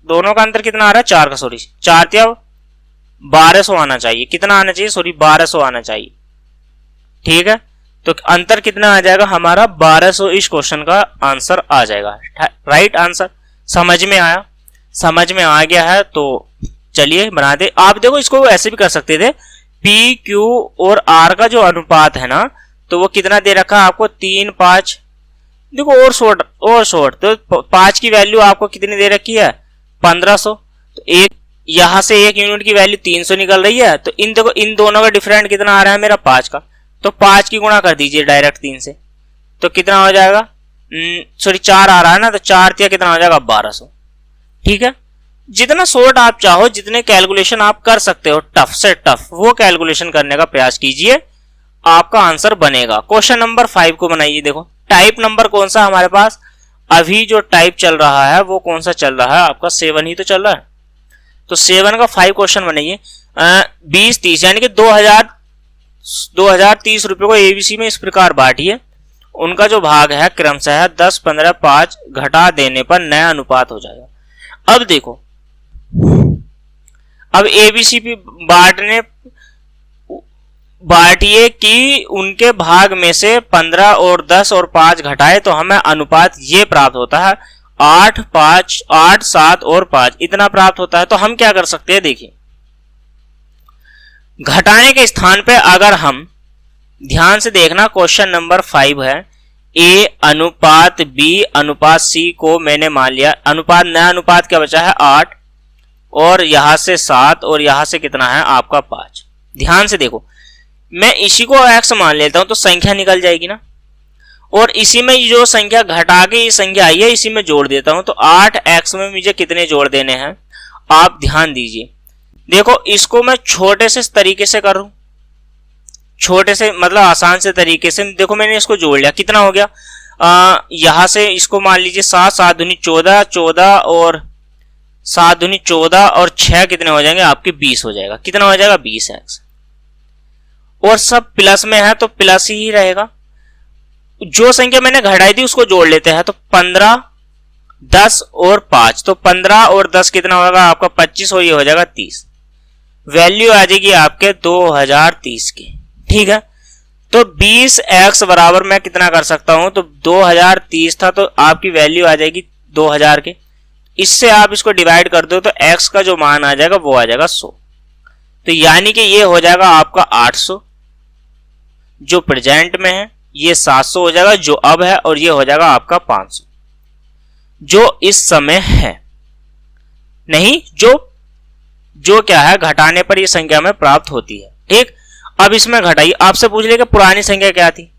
Speaker 1: दोनों का अंतर कितना आ रहा है 4 का, सॉरी 4 या 1200 आना चाहिए, कितना आना चाहिए सॉरी 1200 आना चाहिए, ठीक है। तो अंतर कितना आ जाएगा हमारा 1200, इस क्वेश्चन का आंसर आ जाएगा, राइट आंसर। समझ में आया, समझ में आ गया है तो चलिए बनाते। आप देखो इसको ऐसे भी कर सकते थे, P Q और R का जो अनुपात है ना, तो वो कितना दे रखा है आपको 3 5, देखो और शॉर्ट तो 5 की वैल्यू आपको कितनी दे रखी है 1500, तो एक यहां से एक यूनिट की वैल्यू 300 निकल रही है, तो इन देखो इन दोनों का डिफरेंट कितना आ रहा है मेरा 5 का, तो 5 की गुणा कर दीजिए डायरेक्ट 3 से, तो कितना हो जाएगा, सॉरी 4 आ रहा है ना, तो 4 तिया कितना हो जाएगा 1200। ठीक है, जितना शॉर्ट आप चाहो, जितने कैलकुलेशन आप कर सकते हो टफ से टफ, वो कैलकुलेशन करने का प्रयास कीजिए, आपका आंसर बनेगा। क्वेश्चन नंबर 5 को बनाइए। देखो टाइप नंबर कौन सा हमारे पास, अभी जो टाइप चल रहा है वो कौन सा चल रहा है आपका, 7 ही तो चल रहा है, तो 7 का 5 क्वेश्चन बनाइए। 20-30 यानी कि 2030 रुपए को एबीसी में इस प्रकार बांटिए, उनका जो भाग है क्रमशः है 10, 15, 5 घटा देने पर नया अनुपात हो जाएगा। अब देखो, अब एबीसी पे बांटिए कि उनके भाग में से 15 और 10 और 5 घटाए तो हमें अनुपात ये प्राप्त होता है 8, 5, 8, 7 और 5 इतना प्राप्त होता है। तो हम क्या कर सकते हैं, देखिए घटाने के स्थान पे अगर हम ध्यान से देखना, क्वेश्चन नंबर 5 है, ए अनुपात बी अनुपात सी को मैंने मान लिया, अनुपात नया अनुपात क्या बचा है 8 और यहां से 7 और यहां से कितना है आपका 5। ध्यान से देखो, मैं इसी को x मान लेता हूं तो संख्या निकल जाएगी ना, और इसी में जो संख्या घटा के ये संख्या आई है इसी में जोड़ देता हूं, तो 8x में मुझे कितने जोड़ देने हैं आप ध्यान दीजिए। देखो इसको मैं छोटे से तरीके से करूं, छोटे से मतलब आसान से तरीके से, देखो मैंने इसको जोड़ लिया, कितना हो गया, यहां से इसको मान लीजिए 7, 7 दूनी 14, 14 और 7 दूनी 14 और 6 कितने हो जाएंगे आपके 20 हो जाएगा, कितना हो जाएगा 20x, और सब प्लस में है तो प्लस ही रहेगा। जो संख्या मैंने घटाई थी उसको जोड़ लेते हैं, तो 15, 10 और 5, तो 15 और 10 कितना होगा आपका 25 और ये हो जाएगा 30, वैल्यू आ जाएगी आपके 2030 की। ठीक है, तो 20x बराबर मैं कितना कर सकता हूं, तो 2030 था तो आपकी वैल्यू आ जाएगी 2000 के, इससे आप इसको डिवाइड कर दो तो x का जो मान आ जाएगा वो आ जाएगा 100, तो यानी कि ये हो जाएगा आपका 800 जो प्रेजेंट में है, ये 700 हो जाएगा जो अब है, और ये हो जाएगा आपका 500 जो इस समय है, नहीं जो क्या है घटाने पर ये संख्या में प्राप्त होती है। ठीक, अब इसमें घटाइए, आपसे पूछ लिया कि पुरानी संख्या क्या थी,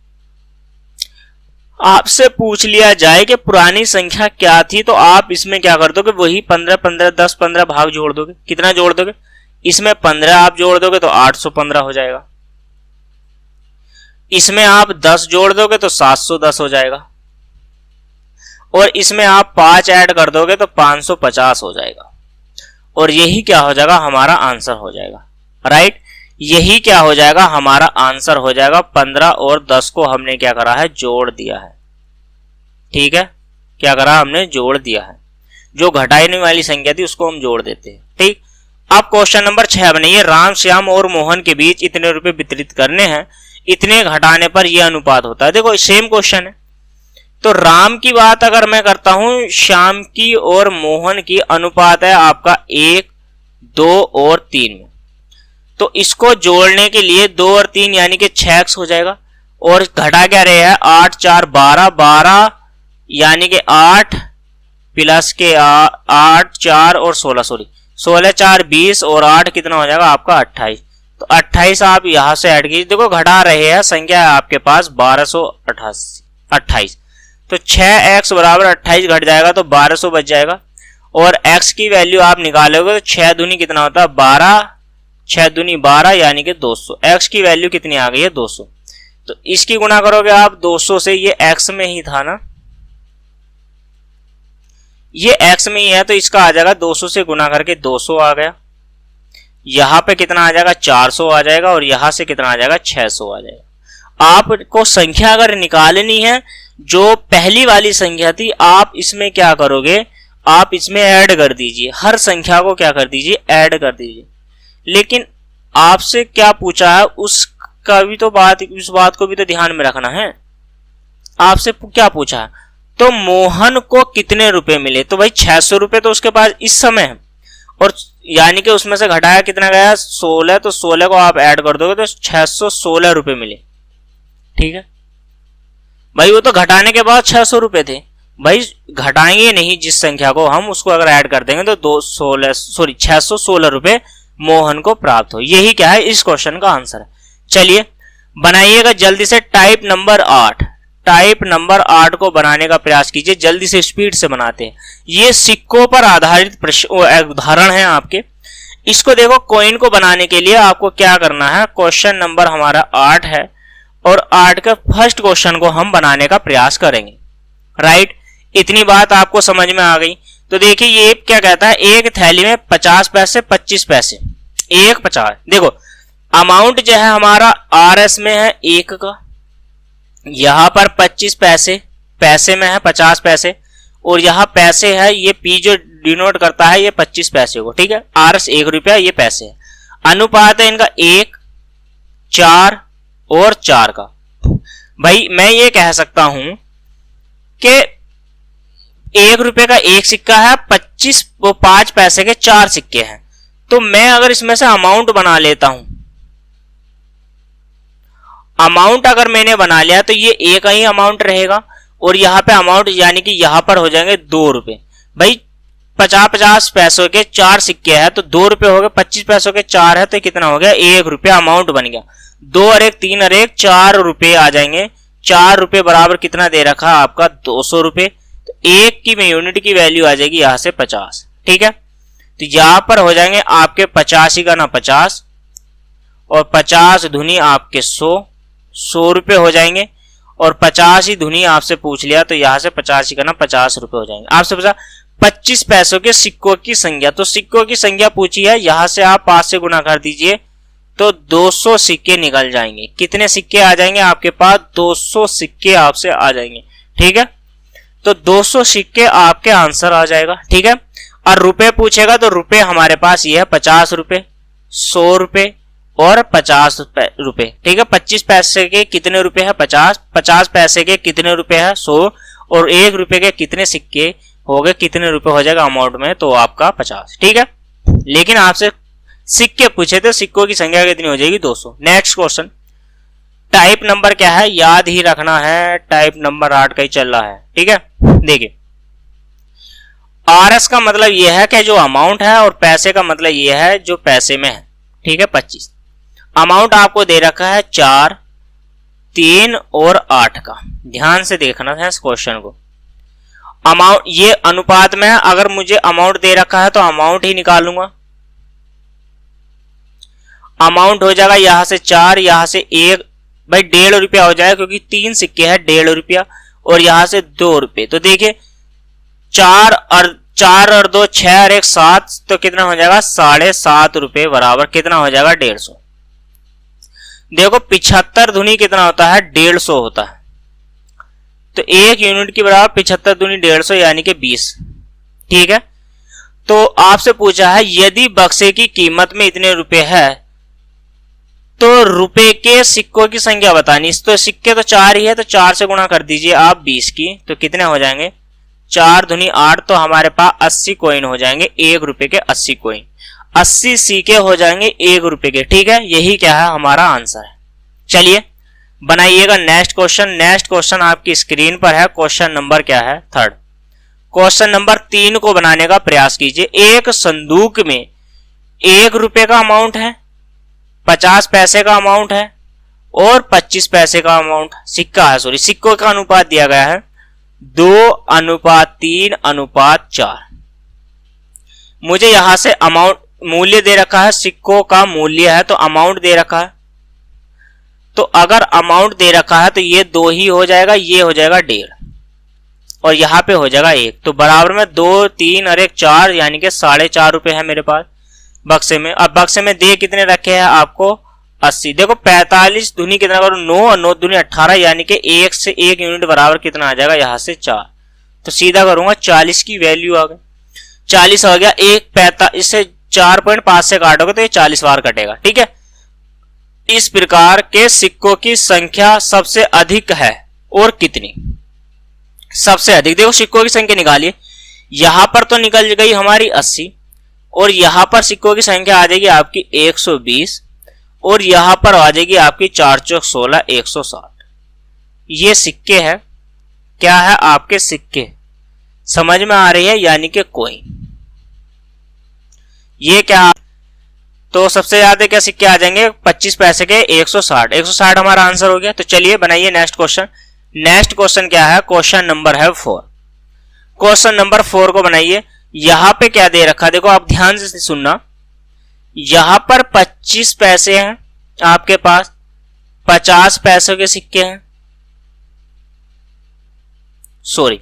Speaker 1: आपसे पूछ लिया जाए कि पुरानी संख्या क्या थी, तो आप इसमें क्या कर दोगे, वही 15, 15, 10, 15 भाग जोड़ दोगे, कितना जोड़ दोगे, इसमें 15 आप जोड़ दोगे तो 815 हो जाएगा, इसमें आप 10 जोड़ दोगे तो 710 हो जाएगा, और इसमें आप 5 ऐड कर दोगे तो 550 हो जाएगा, और यही क्या हो जाएगा हमारा आंसर हो जाएगा। राइट, यही क्या हो जाएगा हमारा आंसर हो जाएगा। 15 और 10 को हमने क्या करा है, जोड़ दिया है। ठीक है, क्या करा हमने, जोड़ दिया है, जो घटाने वाली संख्या थी उसको हम जोड़ देते हैं। ठीक, अब क्वेश्चन नंबर 6 बनाइए। राम, श्याम और मोहन के बीच इतने रुपए वितरित करने हैं, इतने घटाने पर यह अनुपात होता है। देखो सेम क्वेश्चन है, तो राम की बात अगर मैं करता हूं, श्याम की और मोहन की अनुपात है आपका 1, 2 और 3 में, तो इसको जोड़ने के लिए 2 और 3 यानी कि 6x हो जाएगा, और घटा क्या रहे हैं 8, 4, 12, 12 यानी कि 8 प्लस के 8, 4 और 16, सॉरी 16, 4, 20 और 8 कितना हो जाएगा आपका 28, तो 28 आप यहां से ऐड कीजिए। देखो घटा रहे हैं, संख्या है आपके पास 1228, तो 6x बराबर 28 घट जाएगा तो 1200 बच जाएगा, और x की वैल्यू आप निकालोगे तो 6 दूनी कितना होता है 12, 6 दूनी 12 यानी कि 200, x की वैल्यू कितनी आ गई है 200, तो इसकी गुणा करोगे आप 200 से, ये x में ही था ना, ये x में ही है, तो इसका आ जाएगा 200 से गुणा करके 200 आ गया, यहां पे कितना आ जाएगा 400 आ जाएगा, और यहां से कितना आ जाएगा 600 आ जाएगा। आपको संख्या अगर निकालनी है, जो पहली वाली संख्या थी, आप इसमें क्या करोगे, आप इसमें ऐड कर दीजिए, हर संख्या को क्या कर दीजिए, ऐड कर दीजिए। लेकिन आपसे क्या पूछा है उसका भी तो उस बात को भी तो ध्यान में रखना है। आपसे क्या पूछा है, तो मोहन को कितने रुपए मिले, तो भाई 600 रुपए तो उसके पास इस समय है, और यानी कि उसमें से घटाया कितना गया 16, तो 16 को आप ऐड कर दोगे तो 616 रुपए मिले। ठीक है भाई, वो तो घटाने के बाद 600 रुपए थे, भाई घटाएंगे नहीं जिस संख्या को, हम उसको अगर ऐड कर देंगे तो 616 रुपए मोहन को प्राप्त हो। यही क्या है इस क्वेश्चन का आंसर है। चलिए बनाइएगा जल्दी से टाइप नंबर 8। टाइप नंबर 8 को बनाने का प्रयास कीजिए, जल्दी से स्पीड से बनाते हैं। ये सिक्कों पर आधारित उदाहरण है आपके। इसको देखो, कॉइन को बनाने के लिए आपको क्या करना है, क्वेश्चन नंबर हमारा 8 है और 8 का फर्स्ट क्वेश्चन को हम बनाने का प्रयास करेंगे। राइट, इतनी बात आपको समझ में आ गई। तो देखिए ये क्या कहता है, एक थैली में 50 पैसे 25 पैसे, एक 50। देखो अमाउंट जो है हमारा RS में है 1 का, यहां पर 25 पैसे, पैसे में है 50 पैसे, और यहां पैसे है, ये P जो डिनोट करता है ये 25 पैसे को, ठीक है। RS 1 रुपया, ये पैसे है। अनुपात है इनका 1, 4 और 4 का। भाई मैं ये कह सकता हूं कि 1 रुपए का एक सिक्का है, 5 पैसे के 4 सिक्के हैं। तो मैं अगर इसमें से अमाउंट बना लेता हूं, अमाउंट अगर मैंने बना लिया तो ये एक ही अमाउंट रहेगा, और यहां पे अमाउंट यानी कि यहां पर हो जाएंगे 2 रुपए। भाई 50-50 पैसों के 4 सिक्के हैं तो 2 रुपए हो गए, 25 पैसों के 4 है तो कितना हो गया, 1 रुपया अमाउंट बन गया। 2 और 1 3 और 1 4 रुपए आ जाएंगे। 4 रुपए बराबर कितना दे रखा आपका 200 रुपए। तो एक की यूनिट की वैल्यू आ जाएगी यहां से 50, ठीक है। तो यहां पर हो जाएंगे आपके 85 का ना 50 और 50 धुनी आपके 100 रुपए हो जाएंगे, और 50 ही धुनी आपसे पूछ लिया तो यहां से 85 का ना 50 रुपए हो जाएंगे। आपसे पूछा 25 पैसों के सिक्कों की संख्या, तो सिक्कों की संख्या पूछी है, यहां से आप 5 से गुना कर दीजिए तो 200 सिक्के निकल जाएंगे। कितने सिक्के आ जाएंगे आपके पास, 200 सिक्के आपसे आ जाएंगे, ठीक है। तो 200 सिक्के आपके आंसर आ जाएगा, ठीक है। और रुपए पूछेगा तो रुपए हमारे पास ये है 50 रुपए, 100 रुपए और 50 रुपए, ठीक है। 25 पैसे के कितने रुपए है 50, 50 पैसे के कितने रुपए है 100, और 1 रुपए के कितने सिक्के हो गए, कितने रुपए हो जाएगा अमाउंट में, तो आपका 50, ठीक है। लेकिन आपसे सिक्के पूछे थे, सिक्कों की संख्या कितनी हो जाएगी 200। नेक्स्ट क्वेश्चन, टाइप नंबर क्या है याद ही रखना है, टाइप नंबर 8 का ही चल रहा है, ठीक है। देखिए RS का मतलब यह है कि जो अमाउंट है, और पैसे का मतलब यह है जो पैसे में है, ठीक है। 25 अमाउंट आपको दे रखा है 4, 3 और 8 का। ध्यान से देखना है इस क्वेश्चन को। अमाउंट ये अनुपात में है, अगर मुझे अमाउंट दे रखा है तो अमाउंट ही निकालूंगा। अमाउंट हो जाएगा यहां से 4, यहां से 1, भाई 1.5 रुपया हो जाएगा क्योंकि 3 सिक्के हैं, 1.5 रुपया, और यहां से 2 रुपये। तो देखिए 4 और 2 6 और 1 7, तो कितना हो जाएगा 7.5 रुपये बराबर कितना हो जाएगा 150। देखो 75 धुनी कितना होता है 150 होता है, तो 1 यूनिट की बराबर 75 धुनी 150 यानी कि 20, ठीक है। तो आपसे पूछा है यदि बक्से की कीमत में इतने रुपए है तो रुपए के सिक्कों की संख्या बतानी। तो सिक्के तो 4 ही है, तो 4 से गुणा कर दीजिए आप 20 की, तो कितने हो जाएंगे 4 धुनी 8, तो हमारे पास 80 कॉइन हो जाएंगे, 1 रुपए के 80 कॉइन, 80 सिक्के हो जाएंगे 1 रुपए के, ठीक है। यही क्या है हमारा आंसर है। चलिए बनाइएगा नेक्स्ट क्वेश्चन। नेक्स्ट क्वेश्चन आपकी स्क्रीन पर है, क्वेश्चन नंबर क्या है 3। क्वेश्चन नंबर 3 को बनाने का प्रयास कीजिए। एक संदूक में 1 रुपए का अमाउंट है, 50 पैसे का अमाउंट है और 25 पैसे का अमाउंट सिक्का है, सॉरी सिक्कों का अनुपात दिया गया है 2:3:4। मुझे यहां से अमाउंट मूल्य दे रखा है, सिक्कों का मूल्य है, तो अमाउंट दे रखा है। तो अगर अमाउंट दे रखा है तो ये 2 ही हो जाएगा, ये हो जाएगा 1.5 और यहां पे हो जाएगा 1, तो बराबर में 2 3 और 1 4 यानी कि 4.5 रुपए है मेरे पास बक्से में। अब बक्से में दे कितने रखे हैं आपको 80। देखो 45 धुनी कितना करो 9 और 9 दूनी 18 यानी कि 1 से 1 यूनिट बराबर कितना आ जाएगा यहां से 4, तो सीधा करूंगा 40 की वैल्यू आ गई, 40 हो गया। 1 इससे 4.5 से काटोगे तो ये 40 बार कटेगा, ठीक है। इस प्रकार के सिक्कों की संख्या सबसे अधिक है और कितनी, सबसे अधिक देखो सिक्कों की संख्या निकालिए। यहां पर तो निकल गई हमारी 80 और यहां पर सिक्कों की संख्या आ जाएगी आपकी 120 और यहां पर आ जाएगी आपकी 4 चौक 16 160। ये सिक्के है, क्या है आपके सिक्के, समझ में आ रही है, यानी कि कोइन। ये क्या, तो सबसे ज्यादा क्या सिक्के आ जाएंगे 25 पैसे के 160। 160 हमारा आंसर हो गया। तो चलिए बनाइए नेक्स्ट क्वेश्चन। नेक्स्ट क्वेश्चन क्या है, क्वेश्चन नंबर है 4। क्वेश्चन नंबर 4 को बनाइए। यहां पे क्या दे रखा, देखो आप ध्यान से सुनना। यहां पर 25 पैसे हैं आपके पास, 50 पैसों के सिक्के हैं, सॉरी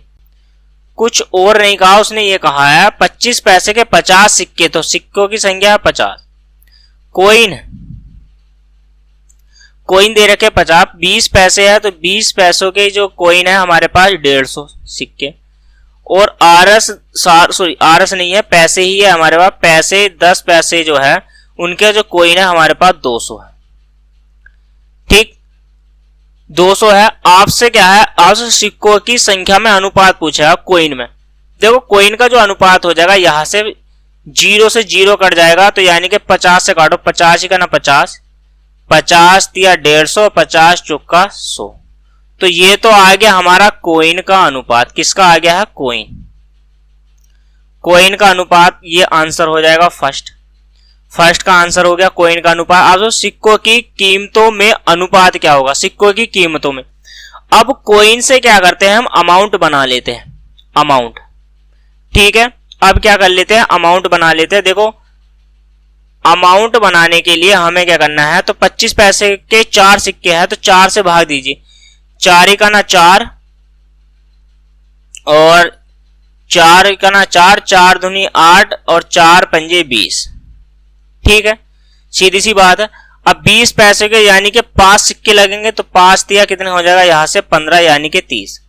Speaker 1: कुछ और नहीं कहा उसने, ये कहा है 25 पैसे के 50 सिक्के, तो सिक्कों की संख्या है 50। कोइन, कोइन दे रखे 50, 20 पैसे है तो 20 पैसों के जो कोइन है हमारे पास 150 सिक्के। और आरस नहीं है, पैसे ही है हमारे पास, पैसे 10 पैसे जो है उनके जो कोइन है हमारे पास 200 है। ठीक, 200 है। आपसे क्या है, आपसे सिक्कों की संख्या में अनुपात पूछा है कोइन में। देखो कोइन का जो अनुपात हो जाएगा, यहां से 0 से 0 कट जाएगा, तो यानी कि 50 से काटो, 50 ही का ना 50, 50 दिया 150, 50 चौका 100। तो ये तो आ गया हमारा कोइन का अनुपात। किसका आ गया है, कोइन। कोइन का अनुपात, ये आंसर हो जाएगा फर्स्ट का आंसर हो गया कोइन का अनुपात। अब सिक्कों की कीमतों में अनुपात क्या होगा, सिक्कों की कीमतों में। अब कोइन से क्या करते हैं हम, अमाउंट बना लेते हैं, अमाउंट। ठीक है, अब क्या कर लेते हैं, अमाउंट बना लेते हैं। देखो अमाउंट बनाने के लिए हमें क्या करना है, तो 25 पैसे के 4 सिक्के हैं, तो 4 से भाग दीजिए, 4 का ना 4 और 4 का ना 4, 4 दूनी 8 और 4 पंजे 20। ठीक है, सीधी सी बात है। अब 20 पैसे के यानी कि 5 सिक्के लगेंगे, तो 5 दिया कितने हो जाएगा, यहां से 15 यानी कि 30।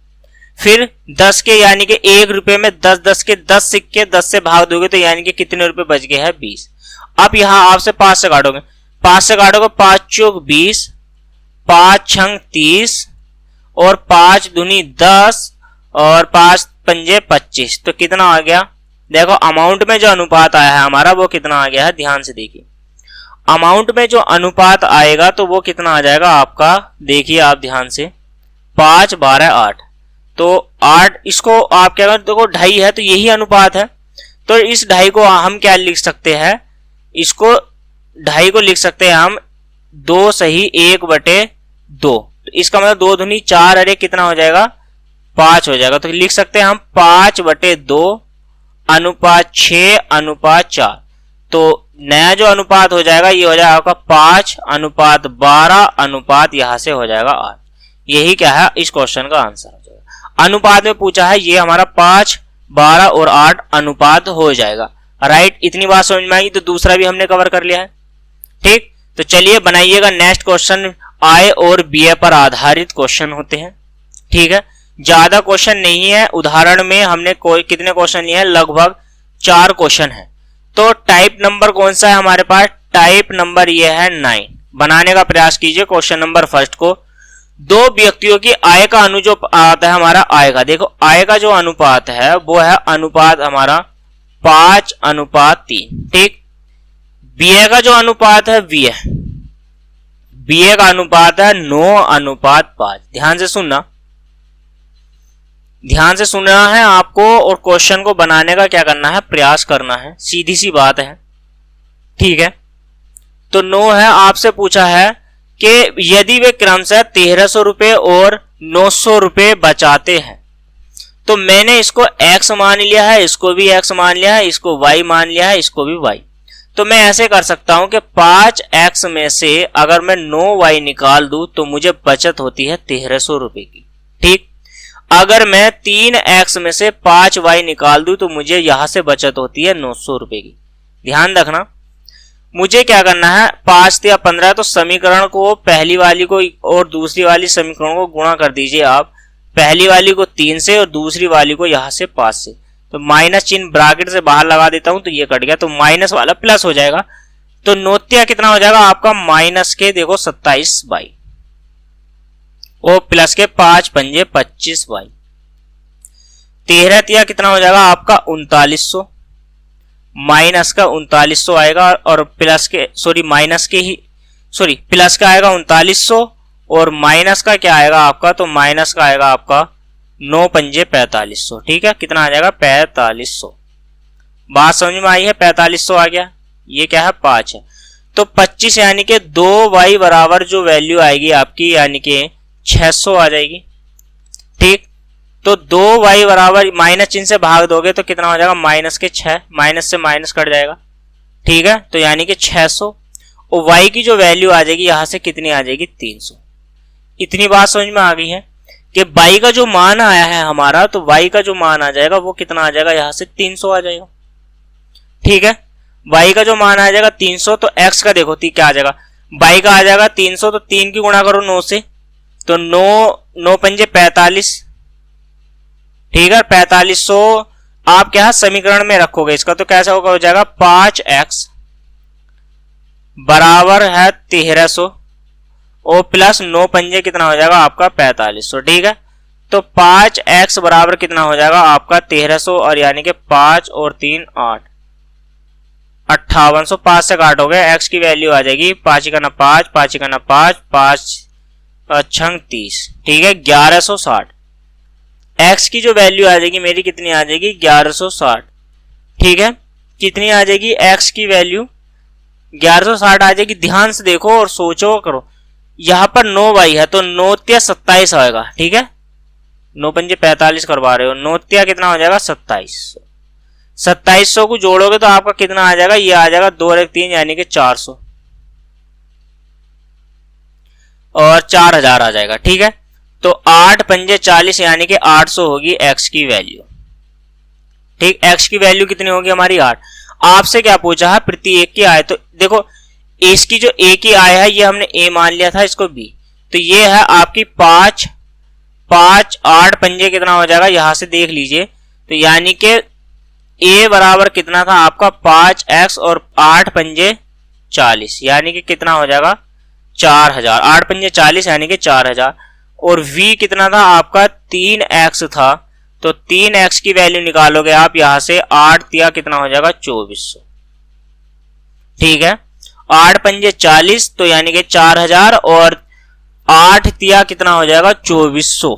Speaker 1: फिर 10 के यानी कि 1 रुपए में 10 के 10 सिक्के 10 से भाग दोगे, तो यानी कि कितने रुपए बच गए हैं, 20। अब यहां आपसे 5 से काटोगे, 5 से काटोगे, 5 चौक 20, 5 छंग 30 और 5 दूनी 10 और 5 पंजे 25। तो कितना आ गया, देखो अमाउंट में जो अनुपात आया है हमारा वो कितना आ गया है, ध्यान से देखिए। अमाउंट में जो अनुपात आएगा तो वो कितना आ जाएगा आपका, देखिए आप ध्यान से, 5 12 8। तो 8, इसको आप क्या करें, देखो 2.5 है तो यही अनुपात है। तो इस 2.5 को हम क्या लिख सकते हैं, इसको 2.5 को लिख सकते हैं हम 2 सही 1/2। तो इसका मतलब 2 दूनी 4, अरे कितना हो जाएगा, 5 हो जाएगा। तो लिख सकते हैं हम 5/2 अनुपात 6 अनुपात 4। तो नया जो अनुपात हो जाएगा ये हो जाएगा आपका 5 अनुपात 12 अनुपात यहां से हो जाएगा 8। यही क्या है, इस क्वेश्चन का आंसर हो जाएगा। अनुपात में पूछा है, ये हमारा 5 12 और 8 अनुपात हो जाएगा। राइट, इतनी बात समझ में आई। तो दूसरा भी हमने कवर कर लिया है। ठीक, तो चलिए बनाइएगा नेक्स्ट क्वेश्चन। आय और व्यय पर आधारित क्वेश्चन होते हैं। ठीक है, ज्यादा क्वेश्चन नहीं है। उदाहरण में हमने कितने क्वेश्चन लिए हैं, लगभग 4 क्वेश्चन है। तो टाइप नंबर कौन सा है हमारे पास, टाइप नंबर ये है 9। बनाने का प्रयास कीजिए क्वेश्चन नंबर फर्स्ट को। 2 व्यक्तियों की आय का जो आता है हमारा आय का, देखो आय का जो अनुपात है वो है अनुपात हमारा 5/3। ठीक, व्यय का जो अनुपात है, व्यय का अनुपात है 9/5। ध्यान से सुनना, ध्यान से सुनना है आपको, और क्वेश्चन को बनाने का क्या करना है, प्रयास करना है। सीधी सी बात है। ठीक है, तो 9 है, आपसे पूछा है कि यदि वे क्रमशः 1300 रुपए और 900 रुपए बचाते हैं, तो मैंने इसको x मान लिया है, इसको भी x मान लिया है, इसको y मान लिया है, इसको भी y। तो मैं ऐसे कर सकता हूं कि 5x में से अगर मैं 9y निकाल दूं तो मुझे बचत होती है 1300 रुपए की। ठीक, अगर मैं 3x में से 5y निकाल दूं तो मुझे यहां से बचत होती है 900 रुपए की। ध्यान रखना, मुझे क्या करना है, 5 या 15, तो समीकरण को पहली वाली को और दूसरी वाली समीकरण को गुणा कर दीजिए आप। पहली वाली को 3 से और दूसरी वाली को यहां से 5 से। तो माइनस चिन्ह ब्रैकेट से बाहर लगा देता हूं तो ये कट गया, तो माइनस वाला प्लस हो जाएगा। तो नोत्या कितना हो जाएगा आपका, माइनस के देखो 27y और प्लस के 5 पंजे 25y। 13 तिया कितना हो जाएगा आपका 3900, माइनस का 3900 आएगा और प्लस के प्लस का आएगा 3900 और माइनस का क्या आएगा आपका, तो माइनस का आएगा आपका 9 पंजे 4500, ठीक है, कितना आ जाएगा 4500। बात समझ में आई है, 4500 आ गया, ये क्या है 5 है, तो 25 यानी कि 2y बराबर जो वैल्यू आएगी आपकी यानी कि 600 आ जाएगी, ठीक। तो 2y बराबर माइनस चिन्ह से भाग दोगे तो कितना हो जाएगा माइनस के 6, माइनस से माइनस कट जाएगा, ठीक है, तो यानी कि 600, और y की जो वैल्यू आ जाएगी यहां से कितनी आ जाएगी 300। इतनी बात समझ में आ गई है कि y का जो मान आया है हमारा, तो y का जो मान आ जाएगा वो कितना आ जाएगा, यहां से 300 आ जाएगा, ठीक है। y का जो मान आ जाएगा 300, तो x का देखो क्या आ जाएगा, y का आ जाएगा 300, तो 3 की गुणा करो 9 से, तो 9 पंजे 45, ठीक है, 4500 आप क्या समीकरण में रखोगे इसका, तो कैसा होगा, हो जाएगा 5x बराबर है 1300 और प्लस 9 पंजे कितना हो जाएगा आपका 4500, ठीक है। तो 5x बराबर कितना हो जाएगा आपका 1300, और यानी कि 5 और 3 8, 5800, 5 से काटोगे x की वैल्यू आ जाएगी 5 का ना 5, 5 का ना 5, 5 छंग 30, ठीक है, 1160। x की जो वैल्यू आ जाएगी मेरी कितनी आ जाएगी 1160, ठीक है, कितनी आ जाएगी x की वैल्यू 1160 आ जाएगी। ध्यान से देखो और सोचो करो, यहां पर 9y है तो 9 तिया 27 आएगा, ठीक है, 9 पंजे 45 करवा रहे हो, 9 तिया कितना हो जाएगा 2700, 2700 को जोड़ोगे तो आपका कितना आ जाएगा, ये आ जाएगा 2 और 1 3 यानी कि 400 और 4000 आ जाएगा, ठीक है। तो 8 पंजे 40 यानी कि 800 होगी x की वैल्यू, ठीक, x की वैल्यू कितनी होगी हमारी 8। आपसे क्या पूछा है प्रति एक की आय, तो देखो इसकी जो a की आय है ये हमने a मान लिया था, इसको b, तो ये है आपकी 5 8 पंजे कितना हो जाएगा यहां से देख लीजिए, तो यानी कि a बराबर कितना था आपका 5x और 8 पंजे 40 यानी कि कितना हो जाएगा 4000, 8 पंजे 40 यानी कि 4000, और v कितना था आपका 3x था, तो 3x की वैल्यू निकालोगे आप यहां से, 8 तिया कितना हो जाएगा 2400, ठीक है, 8 पंजे 40 तो यानी कि 4000 और 8 तिया कितना हो जाएगा 2400,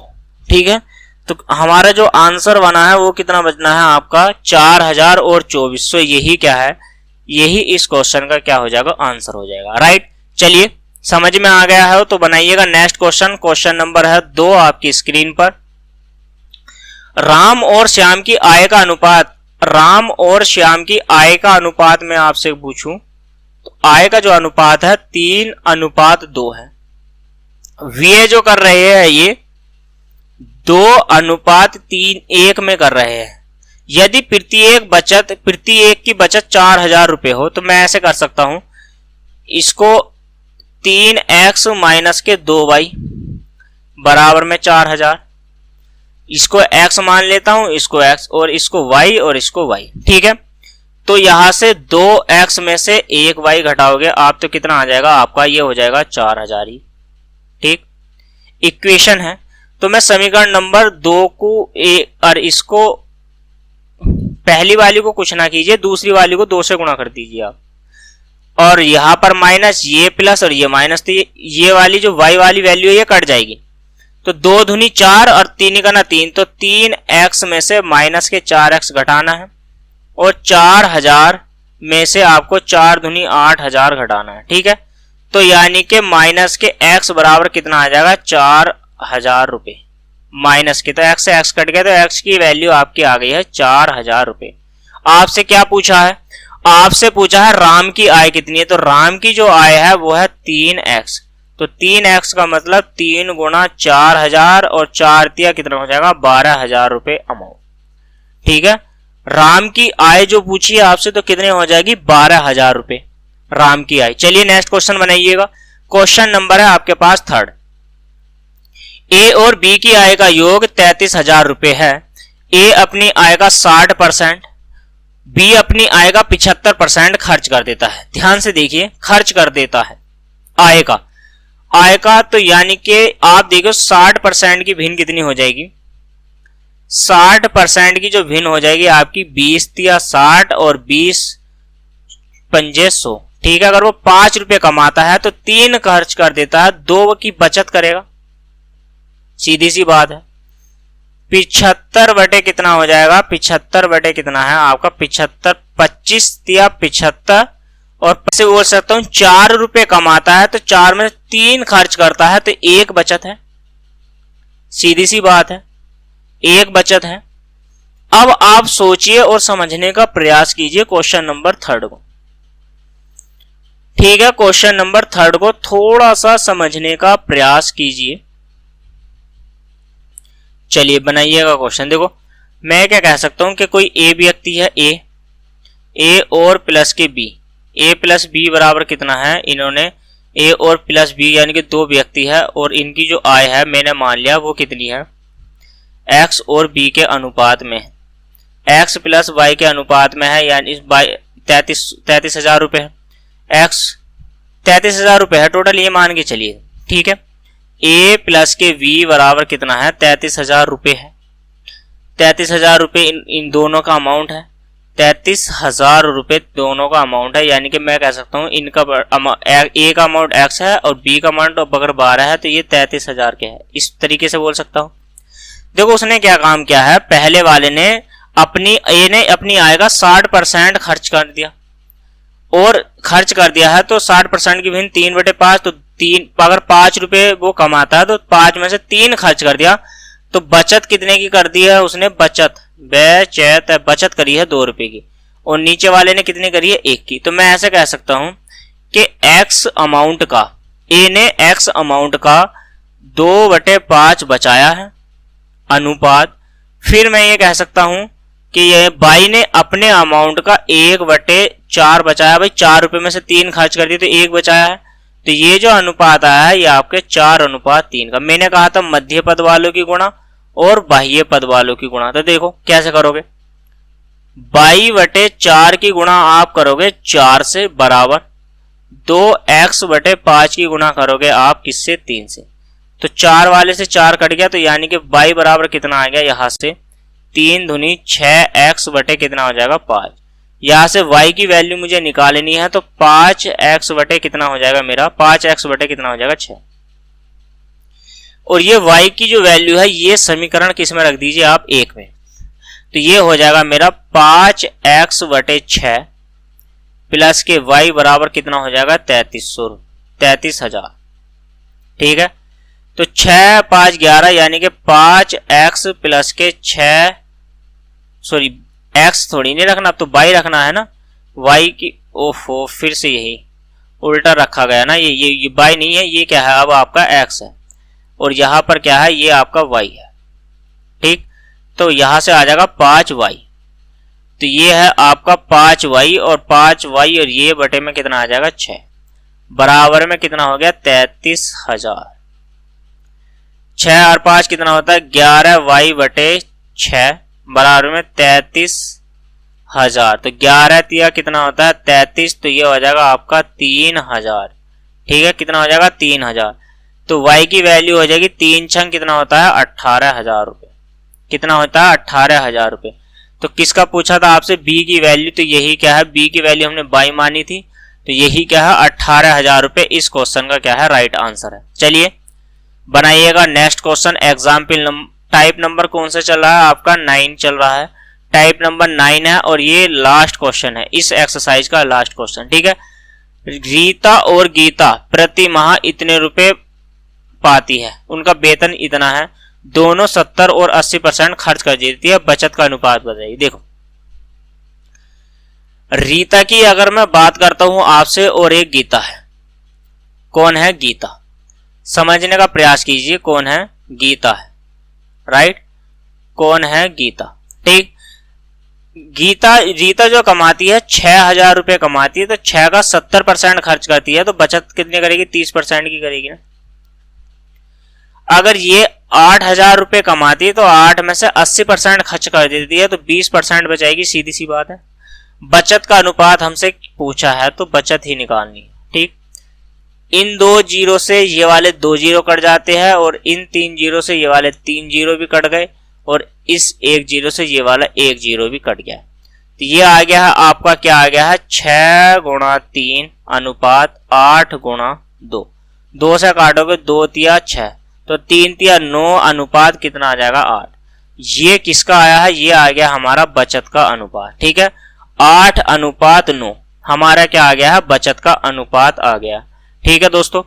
Speaker 1: ठीक है। तो हमारा जो आंसर बना है वो कितना बचना है आपका 4000 और 2400, यही क्या है, यही इस क्वेश्चन का क्या हो जाएगा आंसर हो जाएगा, राइट। चलिए समझ में आ गया है तो बनाइएगा नेक्स्ट क्वेश्चन, क्वेश्चन नंबर है 2 आपकी स्क्रीन पर। राम और श्याम की आय का अनुपात, राम और श्याम की आय का अनुपात में आपसे पूछूं तो आय का जो अनुपात है 3:2 है। वे जो कर रहे हैं ये 2:3:1 में कर रहे हैं। यदि प्रत्येक की बचत 4000 रुपए हो तो मैं ऐसे कर सकता हूं, इसको 3x माइनस के 2y बराबर में 4000, इसको x मान लेता हूं, इसको x और इसको y और इसको y, ठीक है। तो यहां से 2x में से 1y घटाओगे आप तो कितना आ जाएगा आपका, ये हो जाएगा 4000 ही, ठीक। इक्वेशन है तो मैं समीकरण नंबर 2 को और इसको पहली वाली को कुछ ना कीजिए, दूसरी वाली को 2 से गुणा कर दीजिए आप, और यहां पर माइनस, ये प्लस और ये माइनस, तो ये वाली जो y वाली वैल्यू है ये कट जाएगी, तो 2 दूनी 4 और 3 का ना 3, तो 3x में से माइनस के 4x घटाना है, और 4000 में से आपको 4 दूनी 8000 घटाना है, ठीक है। तो यानी कि माइनस के x बराबर कितना आ जाएगा 4000 रुपए, माइनस के, तो x से x कट गया तो x की वैल्यू आपकी आ गई है 4000 रुपए। आपसे क्या पूछा है, आपसे पूछा है राम की आय कितनी है, तो राम की जो आय है वो है 3x, तो 3x का मतलब 3 गुणा 4000 और 4 तिया कितना हो जाएगा 12000 रुपए अमाउंट, ठीक है। राम की आय जो पूछी है आपसे तो कितने हो जाएगी 12000 रुपए राम की आय। चलिए नेक्स्ट क्वेश्चन बनाइएगा, क्वेश्चन नंबर है आपके पास 3rd। ए और बी की आय का योग 33000 रुपए है। ए अपनी आय का 60%, बी अपनी आय का 75% खर्च कर देता है। ध्यान से देखिए, खर्च कर देता है आय का तो यानी कि आप देखो 60% की भिन्न कितनी हो जाएगी, 60% की जो भिन्न हो जाएगी आपकी 20 तिया 60 और 20 पंजे 100, ठीक है। अगर वो 5 रुपए कमाता है तो 3 खर्च कर देता है, 2 की बचत करेगा, सीधी सी बात है। 75 बटे कितना हो जाएगा, 75 बटे कितना है आपका 75, 25 दिया 75, और से बोल सकता हूं 4 रुपए कमाता है तो 4 में 3 खर्च करता है तो 1 बचत है। सीधी सी बात है, 1 बचत है। अब आप सोचिए और समझने का प्रयास कीजिए क्वेश्चन नंबर 3 को। ठीक है, क्वेश्चन नंबर 3 को थोड़ा सा समझने का प्रयास कीजिए। चलिए बनाइएगा क्वेश्चन। देखो मैं क्या कह सकता हूं कि कोई ए व्यक्ति है, ए और प्लस के बी, ए प्लस बी बराबर कितना है, इन्होंने ए और प्लस बी यानी कि 2 व्यक्ति है और इनकी जो आय है मैंने मान लिया वो कितनी है, एक्स और बी के अनुपात में, एक्स प्लस वाई के अनुपात में है, यानी 33,000 रुपए है। एक्स 33,000 रुपए है टोटल, ये मान के चलिए। ठीक है, ए प्लस के वी बराबर कितना है, 33,000 रुपए है। 33,000 रुपए इन दोनों का अमाउंट है, 33,000 रुपए दोनों का अमाउंट है, यानी कि मैं कह सकता हूं इनका ए का अमाउंट एक्स है और बी का अमाउंट अगर 12 है तो ये 33,000 के है। इस तरीके से बोल सकता हूं। देखो उसने क्या काम किया है, पहले वाले ने अपनी आय का 60% खर्च कर दिया, और खर्च कर दिया है तो 60% की भिन्न 3/5, तो 3 अगर 5 रुपए वो कमाता है तो 5 में से 3 खर्च कर दिया, तो बचत कितने की कर दी है उसने, बचत करी है 2 रुपए की, और नीचे वाले ने कितनी करी है, 1 की। तो मैं ऐसे कह सकता हूं कि एक्स अमाउंट का, ए ने एक्स अमाउंट का 2/5 बचाया है अनुपात। फिर मैं ये कह सकता हूं कि ये बाई ने अपने अमाउंट का 1/4 बचाया। भाई 4 रुपए में से 3 खर्च कर दिए तो 1 बचाया है, तो ये जो अनुपात आया है ये आपके 4:3 का। मैंने कहा था मध्य पद वालों की गुणा और बाह्य पद वालों की गुणा, तो देखो कैसे करोगे, 22/4 की गुणा आप करोगे 4 से बराबर 2x/5 की गुणा करोगे आप किससे, 3 से। तो 4 वाले से 4 कट गया, तो यानी कि y बराबर कितना आ गया यहां से 3 दूनी 6x बटे कितना हो जाएगा 5। यहां से y की वैल्यू मुझे निकालनी है, तो 5x बटे कितना हो जाएगा मेरा, 5x बटे कितना हो जाएगा 6। और ये y की जो वैल्यू है ये समीकरण किस में रख दीजिए आप, 1 में। तो ये हो जाएगा मेरा 5x बटे 6 प्लस के y बराबर कितना हो जाएगा 33,000। ठीक है, तो 6 5 11 यानी कि 5x प्लस के 6, सॉरी x थोड़ी नहीं रखना, तो y रखना है ना, y की, ओफो फिर से यही उल्टा रखा गया ना, ये y नहीं है, ये क्या है अब आपका x है, और यहां पर क्या है, ये आपका y है। ठीक, तो यहां से आ जाएगा 5y, तो ये है आपका 5y और 5y और ये बटे में कितना आ जाएगा 6, बराबर में कितना हो गया 33,000। 6 और 5 कितना होता है 11y बटे 6 बराबर में 33,000। तो 11 तिया कितना होता है 33, तो ये हो जाएगा आपका 3,000। ठीक है, कितना हो जाएगा 3,000। तो y की वैल्यू हो जाएगी 3 छंग कितना होता है 18,000 रुपए। कितना होता है 18,000 रुपए। तो किसका पूछा था आपसे, b की वैल्यू, तो यही क्या है, b की वैल्यू हमने 22 मानी थी, तो यही क्या है 18,000 रुपए इस क्वेश्चन का क्या है राइट आंसर है। चलिए बनाइएगा next question. Example type number कौन सा चल रहा है आपका, 9 चल रहा है, टाइप नंबर 9 है, और ये लास्ट क्वेश्चन है इस एक्सरसाइज का, लास्ट क्वेश्चन। ठीक है, रीता और गीता प्रति माह इतने रुपए पाती है, उनका वेतन इतना है, दोनों 70 और 80% खर्च कर देती है, बचत का अनुपात बताइए। देखो रीता की अगर मैं बात करता हूं आपसे, और एक गीता है, कौन है गीता, समझने का प्रयास कीजिए, कौन है गीता है, राइट, कौन है गीता। ठीक, रीता जो कमाती है 6,000 रुपए कमाती है, तो 6 का 70% खर्च करती है, तो बचत कितनी करेगी 30% की करेगी ना। अगर ये 8,000 रुपए कमाती है तो 8 में से 80% खर्च कर देती है, तो 20% बचाएगी, सीधी सी बात है। बचत का अनुपात हमसे पूछा है तो बचत ही निकालनी है। ठीक, इन 2 जीरो से ये वाले 2 जीरो कट जाते हैं, और इन 3 जीरो से ये वाले 3 जीरो भी कट गए, और इस 1 जीरो से ये वाला 1 जीरो भी कट गया। तो ये आ गया है आपका, क्या आ गया है 6 गुणा 3 अनुपात 8 गुणा 2। 2 से काटोगे 2 तिया 6, तो 3 तिया 9 अनुपात कितना आ जाएगा 8। ये किसका आया है, ये आ गया हमारा बचत का अनुपात। ठीक है, 8:9 हमारा क्या आ गया है, बचत का अनुपात आ गया। ठीक है दोस्तों,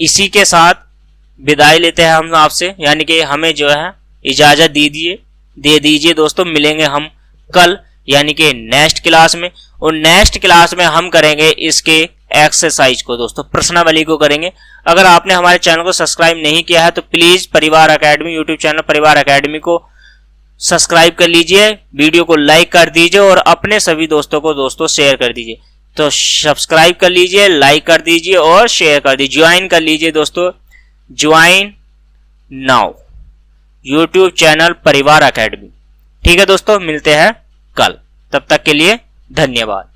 Speaker 1: इसी के साथ विदाई लेते हैं हम आपसे, यानी कि हमें जो है इजाजत दे दीजिए दोस्तों। मिलेंगे हम कल यानी कि नेक्स्ट क्लास में, और नेक्स्ट क्लास में हम करेंगे इसके एक्सरसाइज को दोस्तों, प्रश्नावली को करेंगे। अगर आपने हमारे चैनल को सब्सक्राइब नहीं किया है तो प्लीज परिवार एकेडमी यूट्यूब चैनल परिवार एकेडमी को सब्सक्राइब कर लीजिए, वीडियो को लाइक कर दीजिए और अपने सभी दोस्तों को दोस्तों शेयर कर दीजिए। तो सब्सक्राइब कर लीजिए, लाइक कर दीजिए और शेयर कर दीजिए, ज्वाइन कर लीजिए दोस्तों, ज्वाइन नाउ यूट्यूब चैनल परिवार एकेडमी। ठीक है दोस्तों, मिलते हैं कल, तब तक के लिए धन्यवाद।